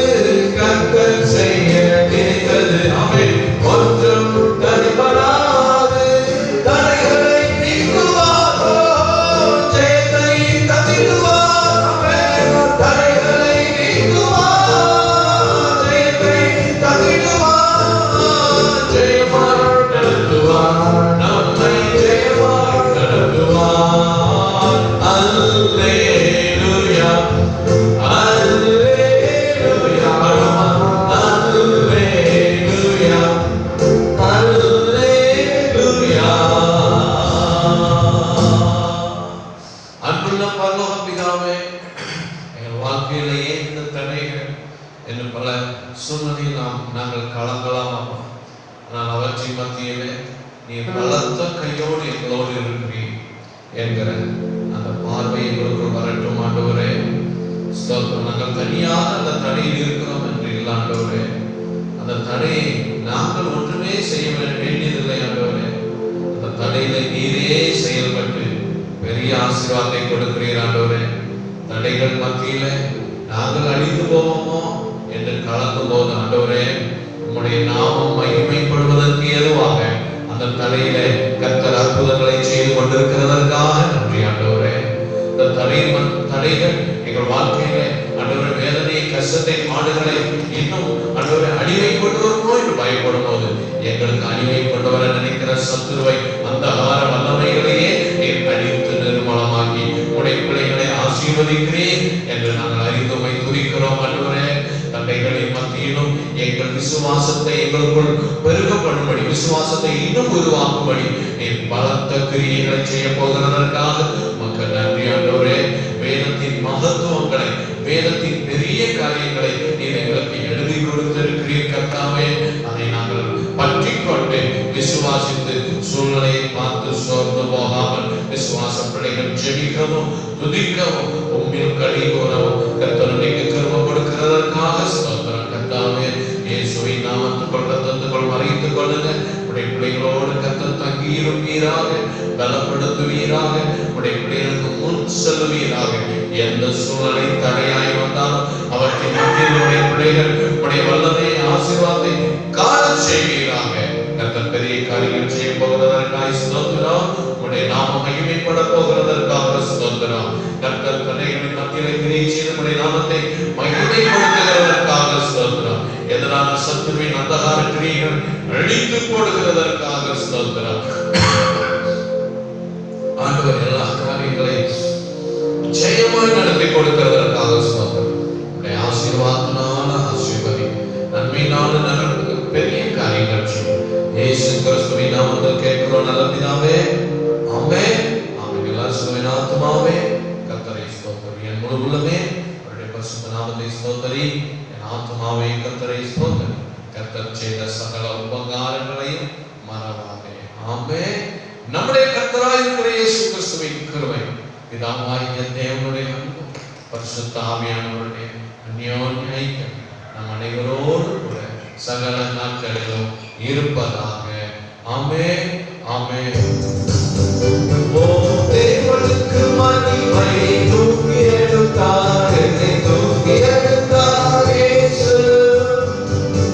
கர்த்தர் செய்ய நினைத்தது ஆமென் ஒன்றும் தடைபடாது. தடைகளை நீக்குவார், ஜெயத்தை தந்திடுவார். ஆமென். தடைகளை நீக்குவார், ஜெயத்தை தந்திடுவார். ஜெயமாய் நடத்துவார், நம்மை ஜெயமாய் நடத்துவார். அல்லேலூயா, அல்லேலூயா, அல்லேலூயா, அல்லேலூயா. அன்புள்ள பரலோக பிதாவே, எங்கள் வாழ்க்கையில ஏன் இந்த தடைகள் என்று பல சூழ்நிலையில் நாங்கள் கலங்கலாம் அப்பா. ஆனால் அவற்றின் மத்தியிலே நீ பலத்த கையோடு எங்களோடு இருக்கிறீர் என்கிற அந்த பார்வை எங்களுக்குள் வரட்டும் ஆண்டவரே. ஸ்தோத்திரம். நாங்கள் தனியாக அந்த தடையில் இருக்கிறோம் என்று இல்லை ஆண்டவரே. அந்த தடையை நாங்கள் ஒன்றுமே செய்ய வேண்டியதில்லை ஆண்டவரே. அந்த தடையில நீரே செயல்பட்டு பெரிய ஆசீர்வாதத்தை கொடுக்கிறீர் ஆண்டவரே. தடைகள் மத்தியில நாங்கள் அழிந்து போவோமோ என்று கலக்கும் போது ஆண்டவரே, உம்முடைய நாமம் மகிமைப்படுவதற்கு ஏதுவாக அந்த தடையில கர்த்தர் அற்புதங்களை செய்து கொண்டிருக்கிறதற்காக நன்றி ஆண்டவரே. இந்த தடைகள் எங்கள் வாழ்க்கையில ஆண்டவரே வேதனையை, கஷ்டத்தை, பாடுகளை இன்னும் ஆண்டவரே அழிவை கொண்டு வருமோ என்று பயப்படும் போது எங்களுக்கு அழிவை கொண்டு வர நினைக்கிற சத்துருவை, அந்தகார வல்லமைகளையே நீர் அழித்து நிர்மூலமாக்கி உடைய பிள்ளைகளை ஆசீர்வதிக்கிறேன் என்று நாங்கள் அறிந்துமை துதிக்கிறோம் ஆண்டவரே. தடைகளின் மத்தியிலும் எங்கள் விசுவாசத்தை எங்களுக்குள் பெருகப்படும்படி, விசுவாசத்தை இன்னும் உருவாக்கும்படி நீர் பலத்த கிரியைகளை செய்ய போகிறதற்காக மக்கள் நன்றி ஆண்டவரே. வேதத்தின் மகத்துவங்களை, வேதத்தின் பெரிய காரியங்களை நீர் எங்களுக்கு எழுதி கொடுத்திருக்கிறீர் கர்த்தாவே. அதை நாங்கள் பற்றி கொண்டு விசுவாசித்து சூழ்நிலையை பார்த்து சோர்ந்து போகாமல் விசுவாச பிள்ளைகள் ஜெபிக்கவும் துதிக்கவும் உம்மில் களி கூறவும் கர்த்தருக்கு கிருபை கொடுக்கிறதற்காக ஸ்தோத்திரம் கர்த்தாவே. இயேசுவின் நாமத்துக்குள் ரத்தத்துக்குள் மறைத்துக் கொள்ளுங்க. உடைய பிள்ளைகளோடு கர்த்தர் தங்கி இருப்பீராக, பலப்படுத்துவீராக, உடைய பிள்ளைகளுக்கு முன் செல்லுவீராக. எந்த சூழ்நிலை தடையாய் வந்தாலும் அவற்றின் மத்தியில் உடைய பிள்ளைகள் உடைய வல்லமை ஆசீர்வாதத்தை காண செய்வீராக. கர்த்தர் பெரிய காரியங்கள் செய்ய போகிறதற்காக ஸ்தோத்திரம். உடைய நாமம் மகிமைப்பட போகிறதற்காக ஸ்தோத்திரம். கர்த்தர் தடைகளின் மத்தியிலே கிரியை செய்து உடைய நாமத்தை மகிமைப்படுத்துகிறதற்காக ஸ்தோத்திரம். எதிரான சத்துருவின் அந்தகார கிரியைகள் அழித்து போடுகிறதற்காக ஸ்தோத்திரம். ஆண்டவர் எல்லா காரியங்களையும் ஜெயமாய் நடத்தி கொடுக்கிறதற்காக ஸ்தோத்திரம். உடைய ஆசீர்வாதத்தினால் நாள் பெரிய காரியங்கள் செய்யும். இயேசு கிறிஸ்துவின் நாமத்தில் கேட்கிறோம் நல்ல பிதாவே. ஆமென். ஆமென். எல்லாரும் சொல்லுங்க, ஆத்துமாவே கர்த்தரை ஸ்தோத்திரி, என் முழு உள்ளமே அவருடைய பரிசுத்த நாமத்தை ஸ்தோத்திரி, என் ஆத்துமாவே கர்த்தரை ஸ்தோத்திரி, கர்த்தர் செய்த சகல உபகாரங்களையும் மறவாதே. ஆமென். நம்முடைய கர்த்தராய் இருக்கிற இயேசு கிறிஸ்துவின் கிருபை, பிதாவாகிய தேவனுடைய அன்பு, பரிசுத்த ஆவியானவருடைய அந்யோன்ய ஐக்கியம் நம் அனைவரோடு கூட சகல நாட்களிலும் இருப்பதாக. ஆமென். ஆமென். ஓ தேவனுக்கு மகிமை, தூக்கி எடுத்தார் என்னை, தூக்கி எடுத்தார் இயேசு.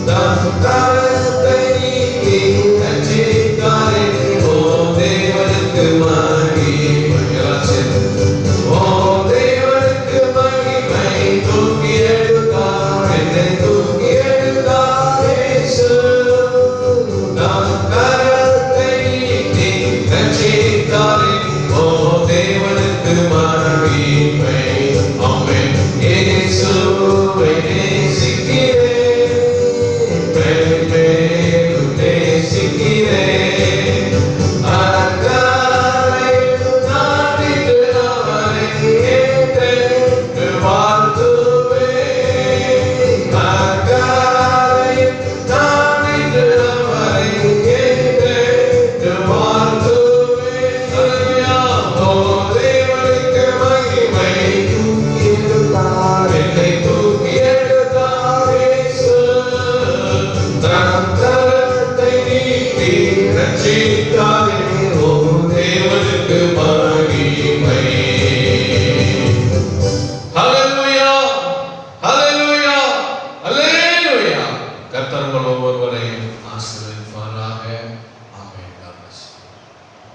தம் கரத்தை நீட்டி ரட்சித்தார் என்னை. ஓ தேவனுக்கு மகிமை, ஓ தேவனுக்கு மகிமை, தூக்கி எடுத்தார் என்னை, தூக்கி எடுத்தார் இயேசு. தம் கரத்தை நீட்டி ரட்சித்தார் என்னை. ஓ தேவனுக்கு மகிமை. ஆமென். இயேசுவை நேசிக்கிறேன், மேன்மேலும் நேசிக்கிறேன். அக்கறையில் நான் இன்று அவரை கேட்டேன் வாழ்த்துவேன். அக்கறையில் நான் இன்று அவரை கேட்டேன் வாழ்த்துவேன். ஓ தேவனுக்கு மகிமை, தூக்கி எடுத்தார் என்னை, தூக்கி எடுத்தார் இயேசு. தம் கரத்தை நீட்டி ரட்சித்தார் என்னை.